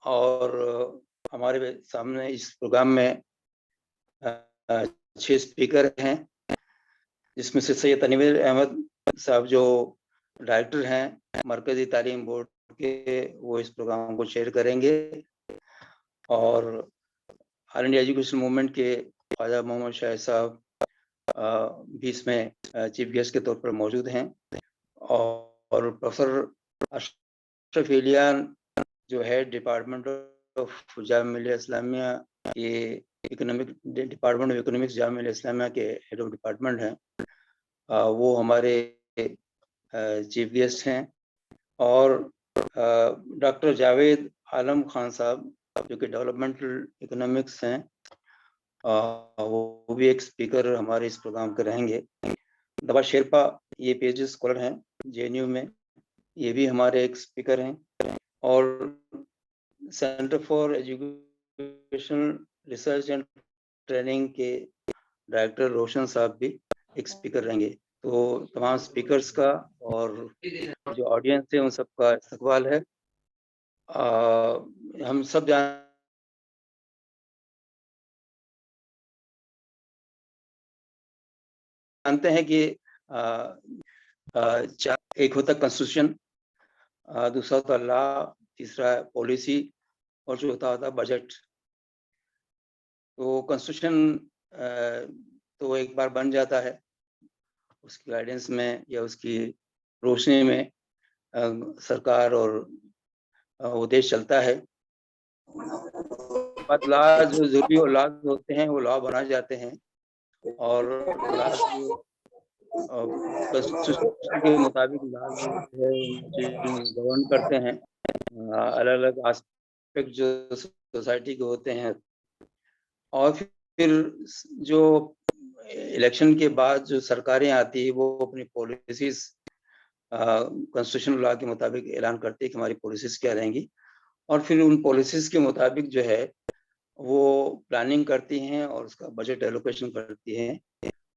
और हमारे सामने इस प्रोग्राम में 6 स्पीकर हैं, जिसमें से सैयद तनवीर अहमद साहब जो डायरेक्टर हैं मरकजी तालीम बोर्ड के, वो इस प्रोग्राम को चेयर करेंगे। और ऑल इंडिया एजुकेशन मूवमेंट के ख्वाजा मोहम्मद शाहिद साहब भी इसमें चीफ गेस्ट के तौर पर मौजूद हैं। और प्रोफेसर अशरफ इलियान जो है डिपार्टमेंट ऑफ जामिया इस्लामिया के economic department of economics Jamia Islamia के हेड ऑफ डिपार्टमेंट हैं, वो हमारे चीफ गेस्ट हैं। और डॉक्टर जावेद आलम खान साहब जो कि डेवलपमेंटल इकोनॉमिक्स हैं, वो भी एक स्पीकर हमारे इस प्रोग्राम के रहेंगे। दबा शेरपा ये पीएचडी स्कॉलर हैं जेएनयू में, ये भी हमारे एक स्पीकर हैं। और centre for education research and training के डायरेक्टर रोशन साहब भी एक स्पीकर रहेंगे। तो तमाम स्पीकर्स का और जो ऑडियंस है उन सबका इस्तकबाल है। हम सब जानते हैं कि एक होता कॉन्स्टिट्यूशन, दूसरा होता लॉ, तीसरा पॉलिसी और चौथा होता बजट। तो कॉन्स्टिट्यूशन तो एक बार बन जाता है, उसकी गाइडेंस में या उसकी रोशनी में सरकार और वो देश चलता है। बट लॉ जो जरूरी लॉ होते हैं वो लॉ बनाए जाते हैं, और लॉ कॉन्स्टिट्यूशन के मुताबिक लॉ जो है गवर्न करते हैं अलग अलग एस्पेक्ट जो सोसाइटी के होते हैं। और फिर जो इलेक्शन के बाद जो सरकारें आती है वो अपनी पॉलिसीज कॉन्स्टिट्यूशन लॉ के मुताबिक ऐलान करती है कि हमारी पॉलिसीज क्या रहेंगी, और फिर उन पॉलिसीज के मुताबिक जो है वो प्लानिंग करती हैं और उसका बजट एलोकेशन करती हैं।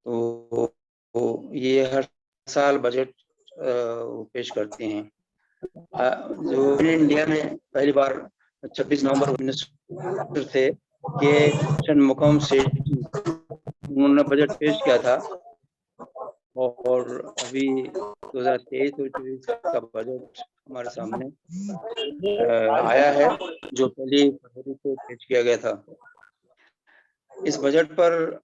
तो ये हर साल बजट पेश करती हैं। जो इंडिया में पहली बार 26 नवंबर मिनिस्टर थे के मुकम सेठी, उन्होंने बजट पेश किया था। और अभी 2023 और 2024 का बजट हमारे सामने आया है, जो पहली फरवरी को पेश किया गया था। इस बजट पर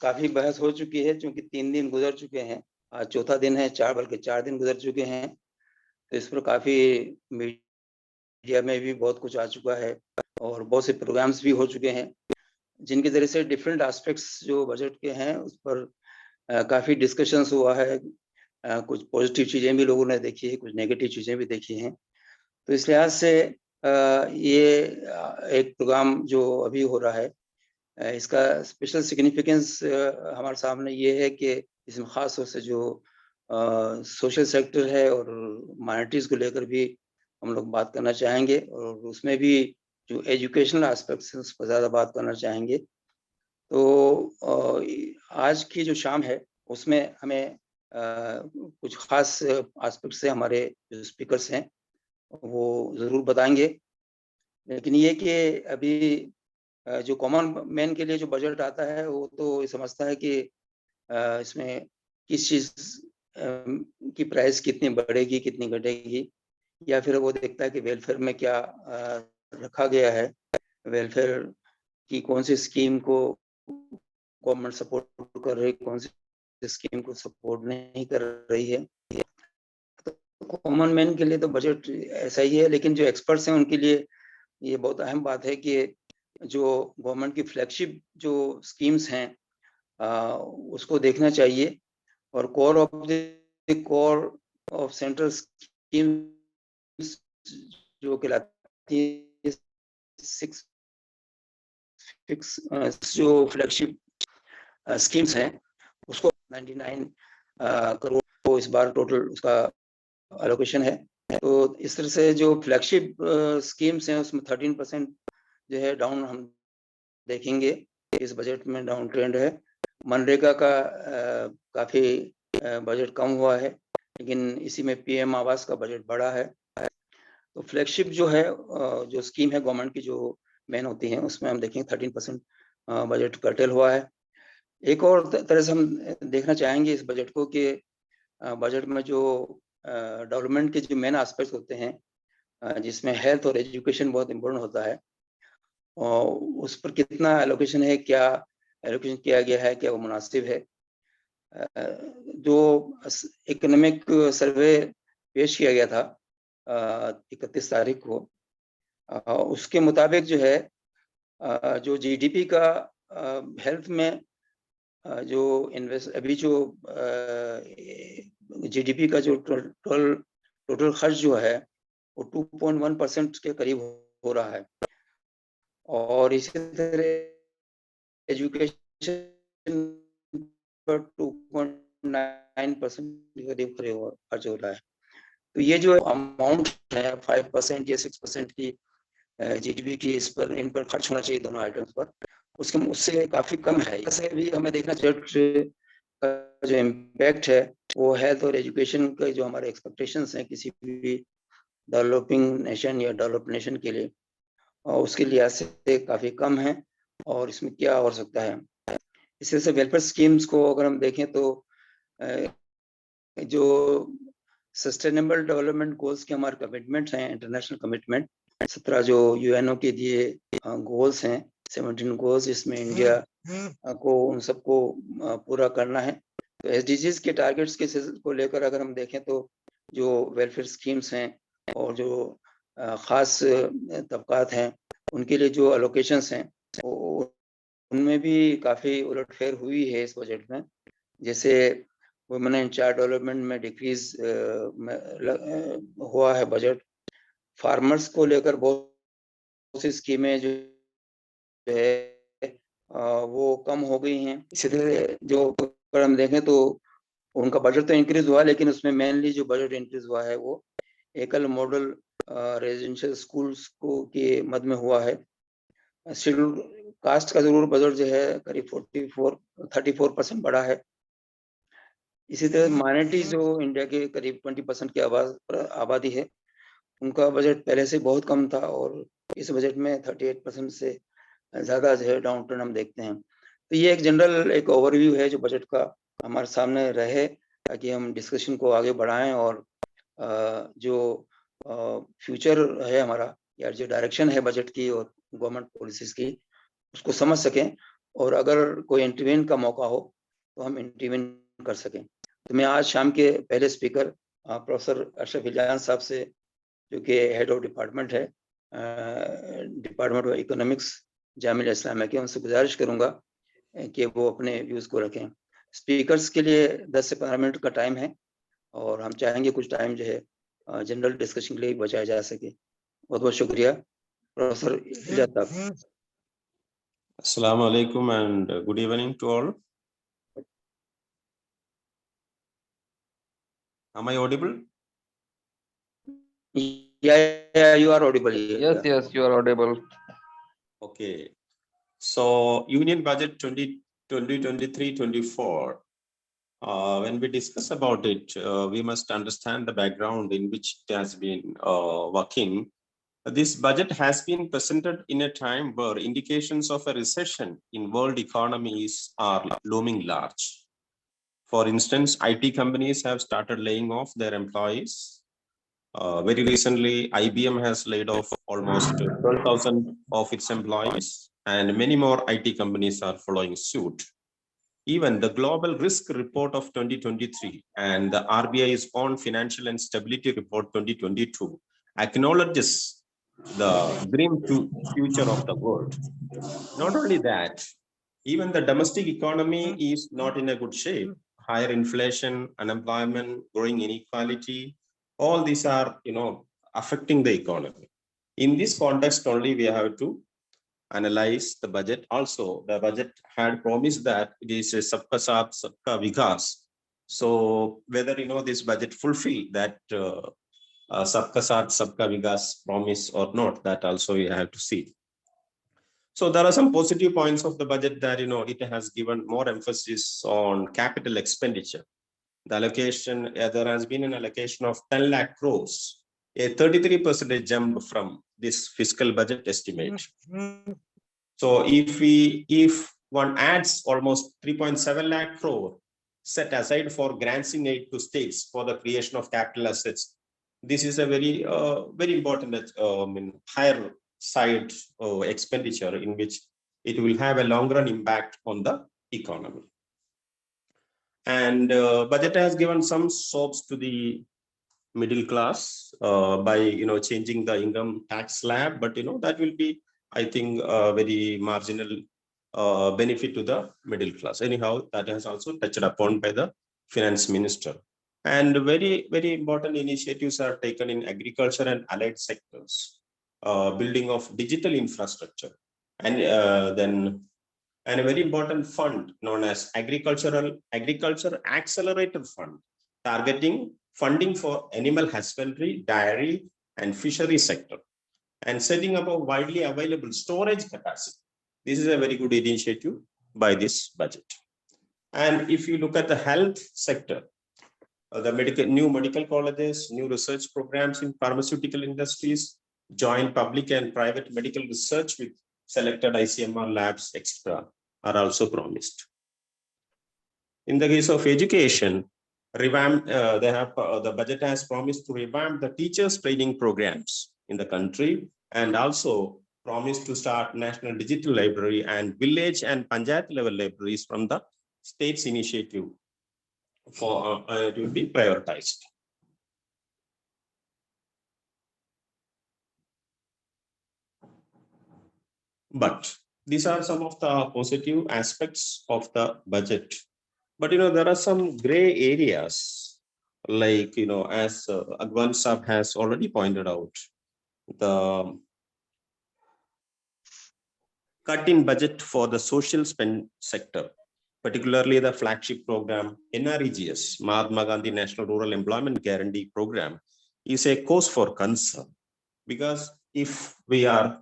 काफी बहस हो चुकी है, क्योंकि 3 दिन गुजर चुके हैं, आज चौथा दिन है, 4 दिन गुजर चुके हैं। तो इस पर काफी मीडिया में भी बहुत कुछ आ चुका है और बहुत से प्रोग्राम्स भी हो चुके हैं, जिनके जरिए से डिफरेंट एस्पेक्ट्स जो बजट के हैं उस पर काफी डिस्कशंस हुआ है। कुछ पॉजिटिव चीजें भी लोगों ने देखी है, कुछ नेगेटिव चीजें भी देखी हैं। तो इस लिहाज से ये एक प्रोग्राम जो अभी हो रहा है, इसका स्पेशल सिग्निफिकेंस हमारे सामने ये है कि इसमें खास तौर से जो सोशल सेक्टर है और माइनॉरिटीज को लेकर भी हम लोग बात करना चाहेंगे, और उसमें भी जो एजुकेशनल एस्पेक्ट्स हैं उस पर ज़्यादा बात करना चाहेंगे। तो आज की जो शाम है उसमें हमें कुछ खास एस्पेक्ट्स से हमारे जो स्पीकर्स हैं वो ज़रूर बताएंगे। लेकिन ये कि अभी जो कॉमन मैन के लिए जो बजट आता है वो तो ये समझता है कि इसमें किस चीज़ की प्राइस कितनी बढ़ेगी कितनी घटेगी, या फिर वो देखता है कि वेलफेयर में क्या रखा गया है, वेलफेयर की कौन सी स्कीम को गवर्नमेंट सपोर्ट कर रही है, कौन सी स्कीम को सपोर्ट नहीं कर रही है। तो कॉमन मैन के लिए तो बजट ऐसा ही है, लेकिन जो एक्सपर्ट्स हैं उनके लिए ये बहुत अहम बात है कि जो गवर्नमेंट की फ्लैगशिप जो स्कीम्स हैं उसको देखना चाहिए, और कोर ऑफ सेंट्रल स्कीम्स जो कहलाती है 6 जो फ्लैगशिप स्कीम्स हैं उसको 99 करोड़ को इस बार टोटल उसका एलोकेशन है। तो इस तरह से जो फ्लैगशिप स्कीम्स हैं उसमें 13% जो है डाउन हम देखेंगे, इस बजट में डाउन ट्रेंड है। मनरेगा का काफ़ी बजट कम हुआ है, लेकिन इसी में पीएम आवास का बजट बढ़ा है। तो फ्लैगशिप जो है जो स्कीम है गवर्नमेंट की जो मेन होती है, उसमें हम देखेंगे 13% बजट कर्टेल हुआ है। एक और तरह से हम देखना चाहेंगे इस बजट को कि बजट में जो डेवलपमेंट के जो मेन एस्पेक्ट्स होते हैं, जिसमें हेल्थ और एजुकेशन बहुत इम्पोर्टेंट होता है, और उस पर कितना एलोकेशन है, क्या एलोकेशन किया गया है, क्या वो मुनासिब है। जो इकोनॉमिक सर्वे पेश किया गया था 31 तारीख को, उसके मुताबिक जो है जो जीडीपी का हेल्थ में जो इन्वेस्ट अभी जो जीडीपी का जो टोटल खर्च जो है वो 2.1% के करीब हो रहा है। और इसी तरह एजुकेशन पर 2.9% के करीब खर्च हो रहा है। तो ये जो अमाउंट है 5% या 6% की जीडीपी की इन पर खर्च होना चाहिए दोनों आइटम्स पर, उससे काफी कम है। ऐसे भी हमें देखना चाहिए का जो इम्पैक्ट है वो हेल्थ और एजुकेशन के जो हमारे एक्सपेक्टेशंस हैं किसी भी डेवलपिंग नेशन या डेवलप्ड नेशन के लिए, और उसके लिहाज से काफी कम है। और इसमें क्या हो सकता है, इसी से वेलफेयर स्कीम्स को अगर हम देखें तो जो सस्टेनेबल डेवलपमेंट गोल्स के हमारे कमिटमेंट्स हैं, इंटरनेशनल कमिटमेंट 17 जो यूएनओ के दिए गोल्स हैं, 17 गोल्स, इसमें इंडिया को उन सबको पूरा करना है। तो एसडीजीज के टारगेट्स के को लेकर अगर हम देखें तो जो वेलफेयर स्कीम्स हैं और जो खास तबकात हैं उनके लिए जो एलोकेशंस हैं उनमें भी काफ़ी उलटफेर हुई है इस बजट में। जैसे वुमेन एंड चाइल्ड डेवलपमेंट में डिक्रीज हुआ है बजट। फार्मर्स को लेकर बहुत सी स्कीमें जो है वो कम हो गई हैं। इसी तरह जो अगर हम देखें तो उनका बजट तो इंक्रीज हुआ, लेकिन उसमें मेनली जो बजट इंक्रीज हुआ है वो एकल मॉडल रेजिडेंशियल स्कूल्स को के मद में हुआ है। शेड्यूल कास्ट का जरूर बजट जो है करीब 34% बढ़ा है। इसी तरह माइनॉरिटी जो इंडिया के करीब 20% की आबादी है, उनका बजट पहले से बहुत कम था और इस बजट में 38% से ज्यादा जो है डाउन टर्न हम देखते हैं। तो ये एक जनरल एक ओवरव्यू है जो बजट का हमारे सामने रहे, ताकि हम डिस्कशन को आगे बढ़ाएं और जो फ्यूचर है हमारा या जो डायरेक्शन है बजट की और गवर्नमेंट पॉलिसीज की उसको समझ सकें, और अगर कोई इंटरवेन का मौका हो तो हम इंटरवेन कर सकें। तो मैं आज शाम के पहले स्पीकर प्रोफेसर अशरफ इलियास साहब से, जो कि हेड ऑफ डिपार्टमेंट है department of economics Jamia Islamia के, उनसे गुजारिश करूंगा कि वो अपने व्यूज को रखें। स्पीकर्स के लिए 10 से 15 मिनट का टाइम है और हम चाहेंगे कुछ टाइम जो है जनरल डिस्कशन के लिए बचाया जा सके। बहुत बहुत शुक्रिया। प्रोफेसर इलियास साहब। Assalamu alaikum and good evening to all. Am I audible? Yeah, you are audible. Yes, you are audible. Okay. So Union Budget 2023-24. When we discuss about it, we must understand the background in which it has been working. This budget has been presented in a time where indications of a recession in world economies are looming large. For instance, IT companies have started laying off their employees. Very recently, IBM has laid off almost 12,000 of its employees, and many more IT companies are following suit. Even the Global Risk Report of 2023 and the RBI's own Financial and Stability Report 2022 acknowledges the grim future of the world. Not only that, even the domestic economy is not in a good shape. Higher inflation, unemployment, growing inequality, all these are, affecting the economy. In this context only, we have to analyze the budget. Also, the budget had promised that it is a Sabka Saath, Sabka Vikas. So whether, this budget fulfill that Sabka Saath, Sabka Vikas promise or not, that also we have to see. So there are some positive points of the budget that, it has given more emphasis on capital expenditure. The allocation, there has been an allocation of 10 lakh crores a 33% jump from this fiscal budget estimate. So if one adds almost 3.7 lakh crore set aside for grants in aid to states for the creation of capital assets, this is a very important higher side expenditure in which it will have a long run impact on the economy. And budget has given some soaps to the middle class by changing the income tax slab, but that will be, I think, very marginal benefit to the middle class. Anyhow, that has also touched upon by the finance minister. And very important initiatives are taken in agriculture and allied sectors, building of digital infrastructure, and a very important fund known as Agriculture Accelerator Fund, targeting funding for animal husbandry, dairy, and fishery sector, and setting up a widely available storage capacity. This is a very good initiative by this budget. And if you look at the health sector, the new medical colleges, new research programs in pharmaceutical industries, joint public and private medical research with selected ICMR labs, etc., are also promised. In the case of education, the budget has promised to revamp the teachers training programs in the country, and also promised to start national digital library and village and panchayat level libraries from the state's initiative for it will be prioritized. But these are some of the positive aspects of the budget. But there are some gray areas, like as Agwan Saab has already pointed out, the cut in budget for the social spend sector, particularly the flagship program NREGS, Mahatma Gandhi National Rural Employment Guarantee Program, is a cause for concern. Because if we are,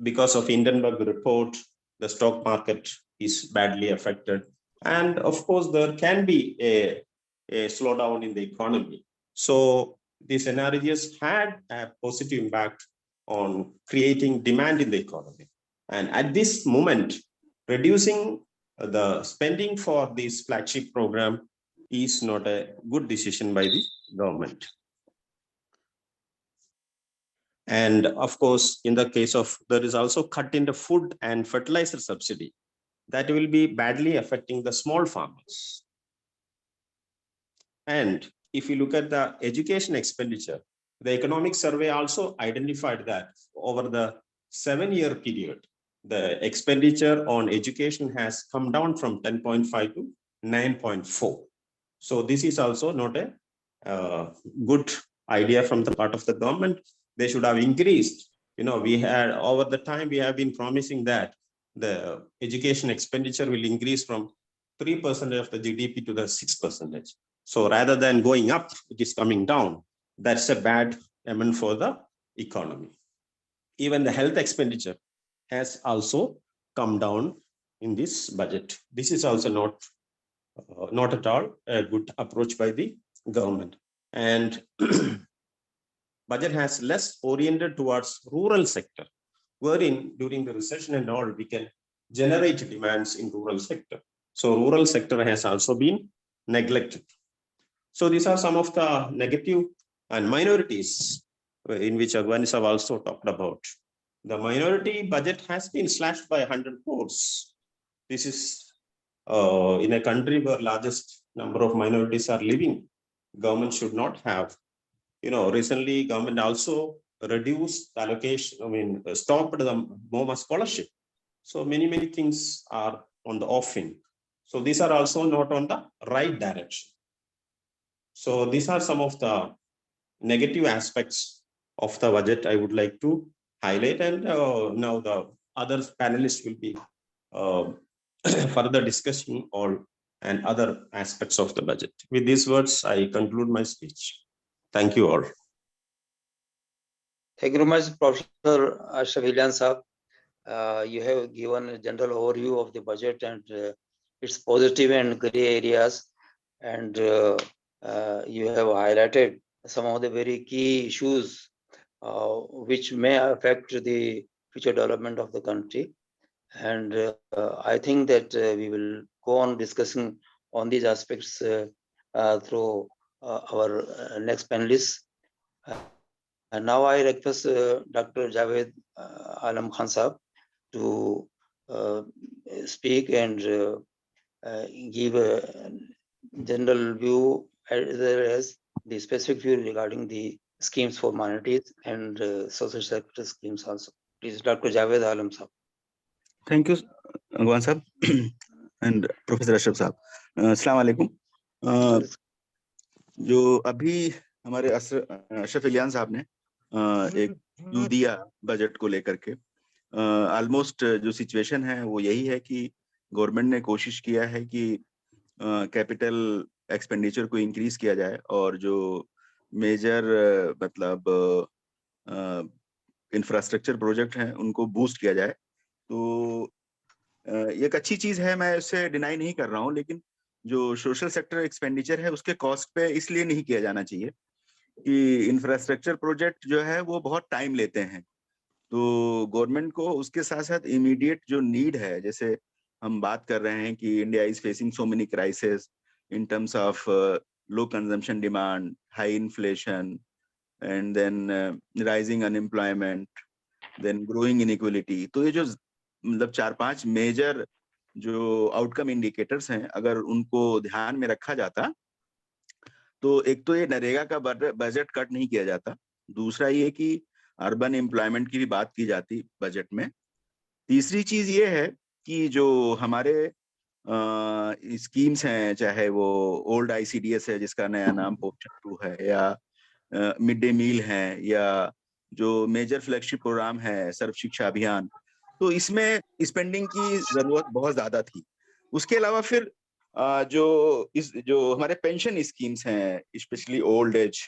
because of Hindenburg report, the stock market is badly affected. And of course, there can be a slowdown in the economy. So these NREGS had a positive impact on creating demand in the economy. And at this moment, reducing the spending for this flagship program is not a good decision by the government. And of course, in the case of, there is also cut in the food and fertilizer subsidy that will be badly affecting the small farmers. And if you look at the education expenditure, the economic survey also identified that over the 7-year period, the expenditure on education has come down from 10.5 to 9.4. So this is also not a good idea from the part of the government. They should have increased. We had over the time, we have been promising that the education expenditure will increase from 3% of the GDP to the 6%. So rather than going up, it is coming down. That's a bad element for the economy. Even the health expenditure has also come down in this budget. This is also not at all a good approach by the government. And budget has less oriented towards rural sector, wherein during the recession and all, we can generate demands in rural sector. So rural sector has also been neglected. So these are some of the negative and minorities in which Agwani have also talked about. The minority budget has been slashed by 100 crores. This is in a country where largest number of minorities are living. Government should not have. Recently government also reduced the allocation, stopped the MoMA scholarship. So many things are on the offing. So these are also not on the right direction. So these are some of the negative aspects of the budget I would like to highlight. And now the other panelists will be further discussing all and other aspects of the budget. With these words, I conclude my speech. Thank you all. Thank you very much, Professor Ashraf Hillian Saab. You have given a general overview of the budget and its positive and gray areas, and you have highlighted some of the very key issues which may affect the future development of the country. And I think that we will go on discussing on these aspects through our next panelists. And now I request Dr. Javed Alam Khan Sahab to speak and give a general view as well as the specific view regarding the schemes for minorities and social sector schemes also. Please, Dr. Javed Alam Sahab. Thank you, Agwan Sahab and Professor Ashraf Sahab. अस्सलाम वालेकुम. जो अभी हमारे अशरफ इलियान साहब ने एक view दिया budget को लेकर के, ऑलमोस्ट जो सिचुएशन है वो यही है कि गवर्नमेंट ने कोशिश किया है कि कैपिटल एक्सपेंडिचर को इंक्रीज किया जाए और जो मेजर मतलब इंफ्रास्ट्रक्चर प्रोजेक्ट हैं उनको बूस्ट किया जाए. तो ये एक अच्छी चीज है, मैं इससे डिनाई नहीं कर रहा हूँ, लेकिन जो सोशल सेक्टर एक्सपेंडिचर है उसके कॉस्ट पे इसलिए नहीं किया जाना चाहिए कि इंफ्रास्ट्रक्चर प्रोजेक्ट जो है वो बहुत टाइम लेते हैं. तो गवर्नमेंट को उसके साथ साथ इमीडिएट जो नीड है, जैसे हम बात कर रहे हैं कि India is facing so many crisis in terms of low consumption demand, high inflation, and then rising unemployment, then growing inequality. तो ये जो मतलब 4-5 मेजर जो आउटकम इंडिकेटर्स हैं, अगर उनको ध्यान में रखा जाता तो एक तो ये नरेगा का बजट कट नहीं किया जाता, दूसरा ये कि अर्बन एम्प्लॉयमेंट की भी बात की जाती बजट में. तीसरी चीज ये है कि जो हमारे स्कीम्स हैं, चाहे वो ओल्ड ICDS है जिसका नया नाम पोषण 2 है, या मिड डे मील है, या जो मेजर फ्लैगशिप प्रोग्राम है सर्व शिक्षा अभियान, तो इसमें स्पेंडिंग की जरूरत बहुत ज्यादा थी. उसके अलावा फिर जो हमारे पेंशन स्कीम्स हैं, स्पेशली ओल्ड एज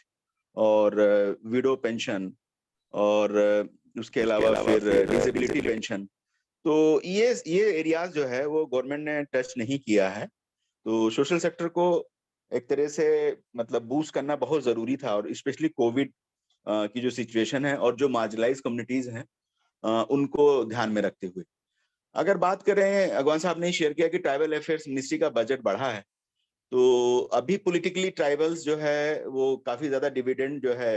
और विडो पेंशन, और उसके अलावा फिर डिसेबिलिटी पेंशन, तो ये एरियाज जो है वो गवर्नमेंट ने टच नहीं किया है. तो सोशल सेक्टर को एक तरह से मतलब बूस्ट करना बहुत जरूरी था, और स्पेशली कोविड की जो सिचुएशन है और जो मार्जिनलाइज कम्युनिटीज हैं उनको ध्यान में रखते हुए. अगर बात करें, अगवान साहब ने शेयर किया कि ट्राइबल अफेयर्स मिनिस्ट्री का बजट बढ़ा है, तो अभी पॉलिटिकली ट्राइबल्स जो है वो काफी ज्यादा डिविडेंड जो है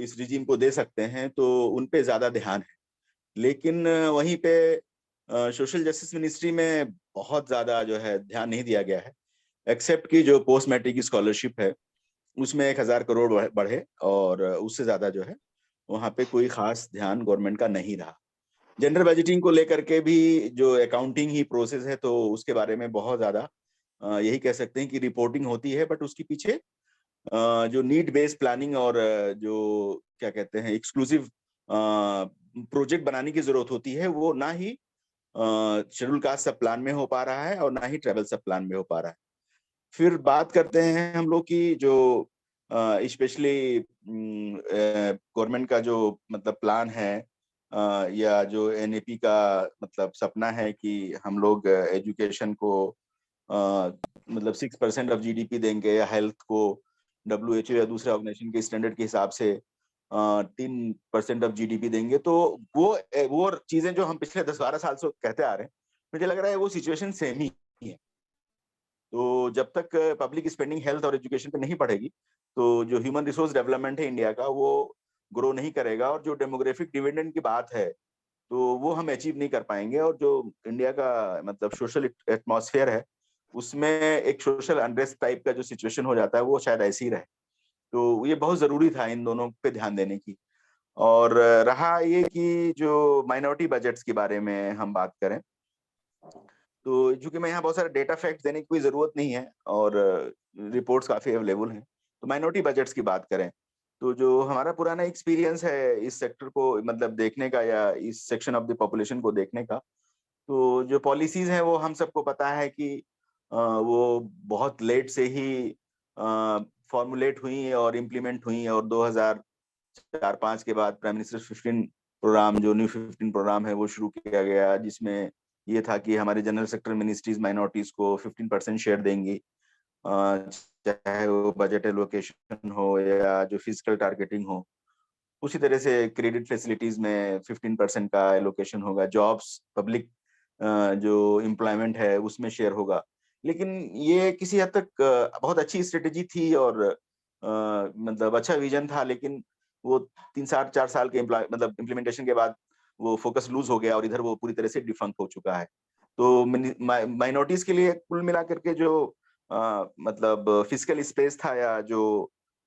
इस रिजीम को दे सकते हैं, तो उन पे ज्यादा ध्यान है. लेकिन वहीं पे सोशल जस्टिस मिनिस्ट्री में बहुत ज्यादा जो है ध्यान नहीं दिया गया है, एक्सेप्ट कि जो पोस्ट मैट्रिक स्कॉलरशिप है उसमें 1000 करोड़ बढ़े, और उससे ज्यादा जो है वहां पे कोई खास ध्यान गवर्नमेंट का नहीं रहा. जनरल बजटिंग को लेकर के भी जो अकाउंटिंग ही प्रोसेस है, तो उसके बारे में बहुत ज्यादा यही कह सकते हैं कि रिपोर्टिंग होती है, बट उसके पीछे जो नीड बेस्ड प्लानिंग और जो क्या कहते हैं एक्सक्लूसिव प्रोजेक्ट बनाने की जरूरत होती है, वो ना ही शेड्यूल कास्ट सब प्लान में हो पा रहा है और ना ही ट्रेवल सब प्लान में हो पा रहा है. फिर बात करते हैं हम लोग की जो स्पेशली गवर्नमेंट का जो मतलब प्लान है, या जो NAP का मतलब सपना है कि हम लोग एजुकेशन को मतलब 6% ऑफ GDP देंगे, या हेल्थ को WHO या दूसरे ऑर्गेनाइजेशन के स्टैंडर्ड के हिसाब से 3% ऑफ GDP देंगे. तो वो चीजें जो हम पिछले 10-12 साल से कहते आ रहे हैं, मुझे लग रहा है वो सिचुएशन सेम ही है. तो जब तक पब्लिक स्पेंडिंग हेल्थ और एजुकेशन पे नहीं बढ़ेगी, तो जो ह्यूमन रिसोर्स डेवलपमेंट है इंडिया का वो ग्रो नहीं करेगा, और जो डेमोग्राफिक डिविडेंड की बात है तो वो हम अचीव नहीं कर पाएंगे. और जो इंडिया का मतलब सोशल एटमॉस्फेयर है, उसमें एक सोशल अनरेस्ट टाइप का जो सिचुएशन हो जाता है, वो शायद ऐसे ही रहे. तो ये बहुत जरूरी था इन दोनों पे ध्यान देने की. और रहा ये कि जो माइनॉरिटी बजट्स के बारे में हम बात करें, तो चूंकि मैं यहाँ बहुत सारे डेटा फैक्ट देने की कोई जरूरत नहीं है और रिपोर्ट्स काफी अवेलेबल हैं, तो माइनॉरिटी बजट्स की बात करें, तो जो हमारा पुराना एक्सपीरियंस है इस सेक्टर को मतलब देखने का, या इस सेक्शन ऑफ द पॉपुलेशन को देखने का, तो जो पॉलिसीज हैं वो हम सबको पता है कि वो बहुत लेट से ही फॉर्मुलेट हुई और इम्प्लीमेंट हुई, और 2004-5 के बाद प्राइम मिनिस्टर 15 प्रोग्राम, जो न्यू 15 प्रोग्राम है वो शुरू किया गया, जिसमें ये था कि हमारे जनरल सेक्टर मिनिस्ट्रीज माइनॉरिटीज को 15% शेयर देंगी. चाहे वो बजट एलोकेशन हो या जो फिजिकल टारगेटिंग हो। उसी तरह से क्रेडिट फैसिलिटीज में 15% का एलोकेशन होगा, जॉब्स पब्लिक जो एम्प्लॉयमेंट है उसमें शेयर होगा। लेकिन ये किसी हद तक बहुत अच्छी स्ट्रेटेजी थी और मतलब अच्छा विजन था, लेकिन वो 3-4 साल के मतलब इम्प्लीमेंटेशन के बाद वो फोकस लूज हो गया और इधर वो पूरी तरह से डिफंक हो चुका है। तो माइनॉरिटीज के लिए कुल मिलाकर के जो मतलब फिजिकल स्पेस था या जो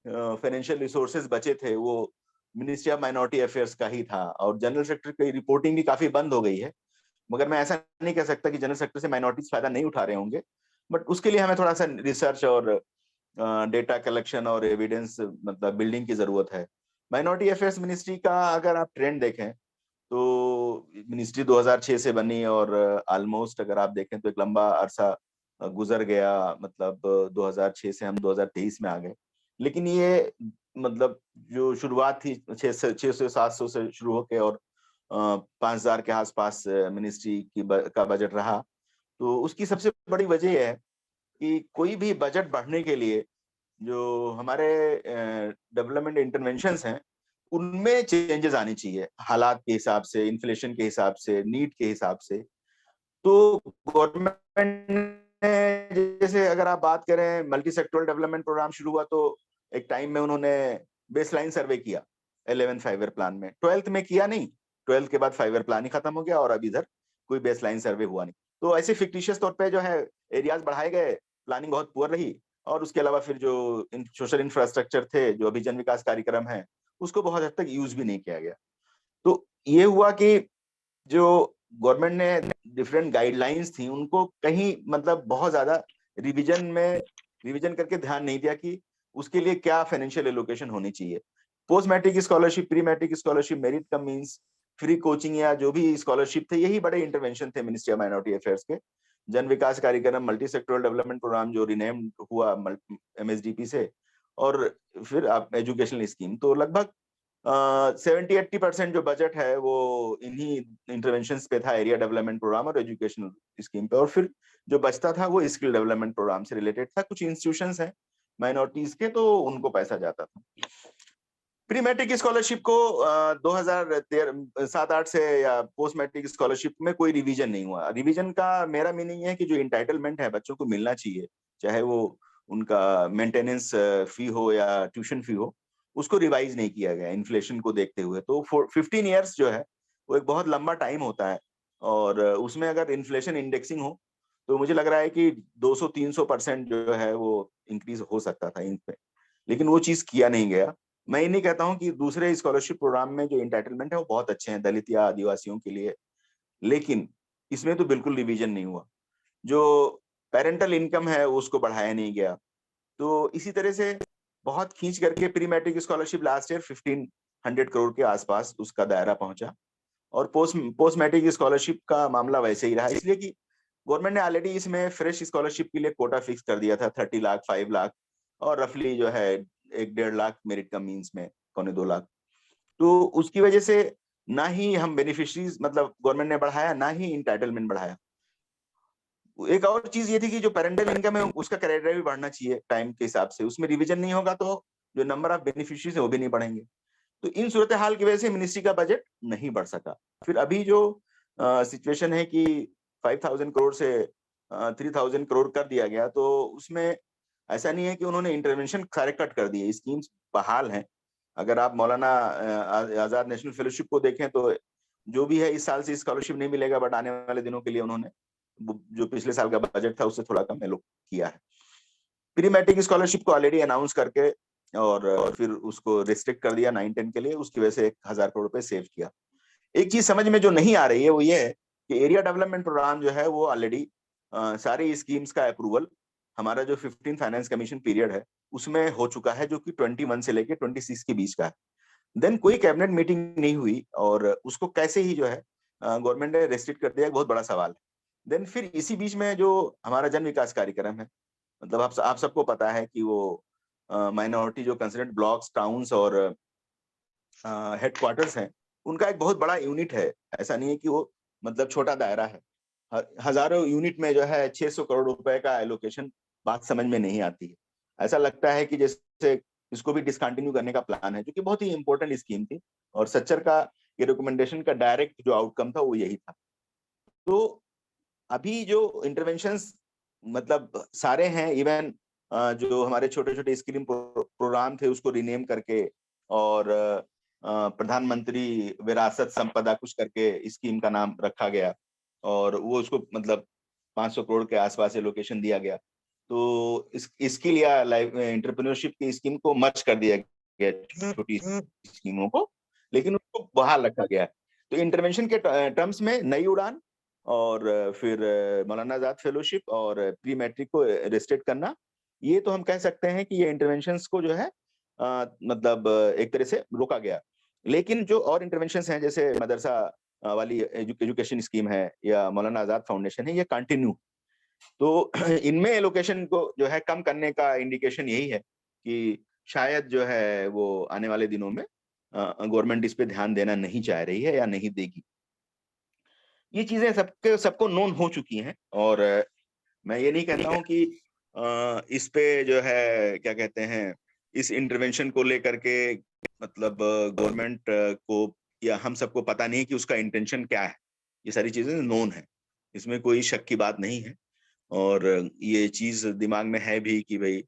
फाइनेंशियल रिसोर्सेज बचे थे वो मिनिस्ट्री ऑफ माइनॉरिटी अफेयर्स का ही था। और जनरल सेक्टर की रिपोर्टिंग भी काफी बंद हो गई है, मगर मैं ऐसा नहीं कह सकता कि जनरल सेक्टर से माइनॉरिटीज फायदा नहीं उठा रहे होंगे, बट उसके लिए हमें थोड़ा सा रिसर्च और डेटा कलेक्शन और एविडेंस मतलब बिल्डिंग की जरूरत है। माइनॉरिटी अफेयर्स मिनिस्ट्री का अगर आप ट्रेंड देखें तो मिनिस्ट्री 2006 से बनी और ऑलमोस्ट अगर आप देखें तो एक लंबा अरसा गुजर गया, मतलब 2006 से हम 2023 में आ गए। लेकिन ये मतलब जो शुरुआत थी 600-700 से शुरू होकर और 5000 के आसपास मिनिस्ट्री का बजट रहा। तो उसकी सबसे बड़ी वजह यह है कि कोई भी बजट बढ़ने के लिए जो हमारे डेवलपमेंट इंटरवेंशंस हैं उनमें चेंजेस आनी चाहिए, हालात के हिसाब से, इन्फ्लेशन के हिसाब से, नीड के हिसाब से। तो गवर्नमेंट ने, जैसे अगर आप बात करें, मल्टी सेक्टोरल डेवलपमेंट प्रोग्राम शुरू हुआ तो एक टाइम में उन्होंने बेसलाइन सर्वे किया 11 5 ईयर प्लान में, 12th में किया नहीं, 12th के बाद 5 ईयर प्लान ही खत्म हो गया और अब इधर कोई बेसलाइन सर्वे हुआ नहीं। तो ऐसे फिक्टिशियस तौर पे जो है एरियाज बढ़ाए गए, प्लानिंग बहुत पुअर रही। और उसके अलावा फिर जो सोशल इंफ्रास्ट्रक्चर थे, जो अभी जन विकास कार्यक्रम है, उसको बहुत हद तक यूज भी नहीं किया गया। तो ये हुआ कि जो गवर्नमेंट ने डिफरेंट गाइडलाइंस थी उनको कहीं मतलब बहुत ज्यादा रिवीजन करके ध्यान नहीं दिया कि उसके लिए क्या फाइनेंशियल एलोकेशन होनी चाहिए। Post matric scholarship, pre matric scholarship, merit cum means, free coaching या जो भी स्कॉलरशिप थे, यही बड़े इंटरवेंशन थे मिनिस्ट्री ऑफ माइनॉरिटी अफेयर्स के। जन विकास कार्यक्रम, मल्टी सेक्टोरल डेवलपमेंट प्रोग्राम जो रिनेम्ड हुआ MSDP से, और फिर आप एजुकेशनल स्कीम, तो लगभग 70-80% जो बजट है वो इन्हीं इंटरवेंशन पे था, एरिया डेवलपमेंट प्रोग्राम और एजुकेशनल स्कीम पे। और फिर जो बचता था वो स्किल डेवलपमेंट प्रोग्राम से रिलेटेड था। कुछ इंस्टीट्यूशंस हैं माइनॉरिटीज के, तो उनको पैसा जाता था। प्री मैट्रिक स्कॉलरशिप को 2007-8 से या पोस्ट मैट्रिक स्कॉलरशिप में कोई रिवीजन नहीं हुआ। रिवीजन का मेरा मीनिंग है कि जो इंटाइटलमेंट है बच्चों को मिलना चाहिए, चाहे वो उनका मेंटेनेंस फी हो या ट्यूशन फी हो, उसको रिवाइज नहीं किया गया इन्फ्लेशन को देखते हुए। तो 15 ईयर्स जो है वो एक बहुत लंबा टाइम होता है, और उसमें अगर इन्फ्लेशन इंडेक्सिंग हो तो मुझे लग रहा है कि 200-300% जो है वो इंक्रीज हो सकता था इन पे, लेकिन वो चीज किया नहीं गया। मैं ये नहीं कहता हूं कि दूसरे स्कॉलरशिप प्रोग्राम में जो इंटाइटलमेंट है वो बहुत अच्छे हैं दलित या आदिवासियों के लिए, लेकिन इसमें तो बिल्कुल रिवीजन नहीं हुआ। जो पेरेंटल इनकम है उसको बढ़ाया नहीं गया। तो इसी तरह से बहुत खींच करके pre matric scholarship last year 1500 crore के आसपास उसका दायरा पहुंचा, और पोस्ट मैट्रिक स्कॉलरशिप का मामला वैसे ही रहा, इसलिए कि गवर्नमेंट ने ऑलरेडी इसमें फ्रेश स्कॉलरशिप के लिए कोटा फिक्स कर दिया था 30 लाख, 5 लाख, और रफली जो है 1-1.5 लाख मेरिट कम मीन्स में 2.25 लाख। तो उसकी वजह से ना ही हम बेनिफिशरीज मतलब गवर्नमेंट ने बढ़ाया, ना ही इंटाइटलमेंट बढ़ाया। एक और चीज ये थी कि जो पेरेंटल इनकम है उसका क्राइटेरिया भी बढ़ना चाहिए टाइम के हिसाब से, उसमें रिवीजन नहीं होगा तो जो नंबर ऑफ बेनिफिशरीज है वो भी नहीं बढ़ेंगे। तो इन सूरत हाल की वजह से मिनिस्ट्री का बजट नहीं बढ़ सका। फिर अभी जो सिचुएशन है कि 5000 करोड़ से 3000 करोड़ कर दिया गया, तो उसमें ऐसा नहीं है कि उन्होंने इंटरवेंशन सारे कट कर दिए, स्कीम्स बहाल हैं। अगर आप मौलाना आजाद नेशनल फेलोशिप को देखें तो जो भी है इस साल से स्कॉलरशिप नहीं मिलेगा, बट आने वाले दिनों के लिए उन्होंने जो पिछले साल का बजट था उससे थोड़ा कम एलोक किया है। प्री मैट्रिक स्कॉलरशिप को ऑलरेडी अनाउंस करके और फिर उसको रिस्ट्रिक्ट कर दिया 9-10 के लिए, उसकी वजह से 1000 करोड़ रुपए सेव किया। एक चीज समझ में जो नहीं आ रही है वो ये है कि एरिया डेवलपमेंट प्रोग्राम जो है वो ऑलरेडी सारी स्कीम्स का अप्रूवल हमारा जो 15 फाइनेंस कमीशन पीरियड है उसमें हो चुका है, जो कि 21 से लेके 26 के बीच का है। देन कोई कैबिनेट मीटिंग नहीं हुई और उसको कैसे ही जो है गवर्नमेंट ने रेस्ट्रिक्ट कर दिया, एक बहुत बड़ा सवाल है। देन फिर इसी बीच में जो हमारा जन विकास कार्यक्रम है, मतलब आप सबको पता है कि वो माइनॉरिटी जो कंसिडर्ड ब्लॉक्स, टाउन्स और हेडक्वार्टर्स हैं, उनका एक बहुत बड़ा यूनिट है। ऐसा नहीं है कि वो मतलब छोटा दायरा है। हजारों यूनिट में जो है 600 करोड़ रुपए का एलोकेशन, बात समझ में नहीं आती है। ऐसा लगता है कि जैसे इसको भी डिसकंटिन्यू करने का प्लान है, जो कि बहुत ही इंपॉर्टेंट स्कीम थी और सच्चर का ये रिकमेंडेशन का डायरेक्ट जो आउटकम था वो यही था। तो अभी जो इंटरवेंशंस मतलब सारे हैं, इवन जो हमारे छोटे छोटे स्कीम प्रोग्राम थे उसको रिनेम करके और प्रधानमंत्री विरासत संपदा कुछ करके स्कीम का नाम रखा गया और वो उसको मतलब 500 करोड़ के आसपास एलोकेशन दिया गया। तो स्किल या लाइफ एंटरप्रेन्योरशिप की स्कीम को मर्ज कर दिया गया छोटी स्कीमों को, लेकिन उसको बहाल रखा गया। तो इंटरवेंशन के टर्म्स में नई उड़ान और फिर मौलाना आजाद फेलोशिप और प्री मैट्रिक को रेस्ट्रिक्ट करना, ये तो हम कह सकते हैं कि ये इंटरवेंशंस को जो है मतलब एक तरह से रोका गया। लेकिन जो और इंटरवेंशंस हैं जैसे मदरसा वाली एजुकेशन स्कीम है या मौलाना आजाद फाउंडेशन है, ये कंटिन्यू। तो इनमें एलोकेशन को जो है कम करने का इंडिकेशन यही है कि शायद जो है वो आने वाले दिनों में गवर्नमेंट इस पे ध्यान देना नहीं चाह रही है या नहीं देगी। ये चीजें सबको नोन हो चुकी हैं और मैं ये नहीं कहता हूं कि इस पे जो है क्या कहते हैं, इस इंटरवेंशन को लेकर के मतलब गवर्नमेंट को या हम सबको पता नहीं कि उसका इंटेंशन क्या है। ये सारी चीजें नोन है, इसमें कोई शक की बात नहीं है। और ये चीज दिमाग में है भी कि भाई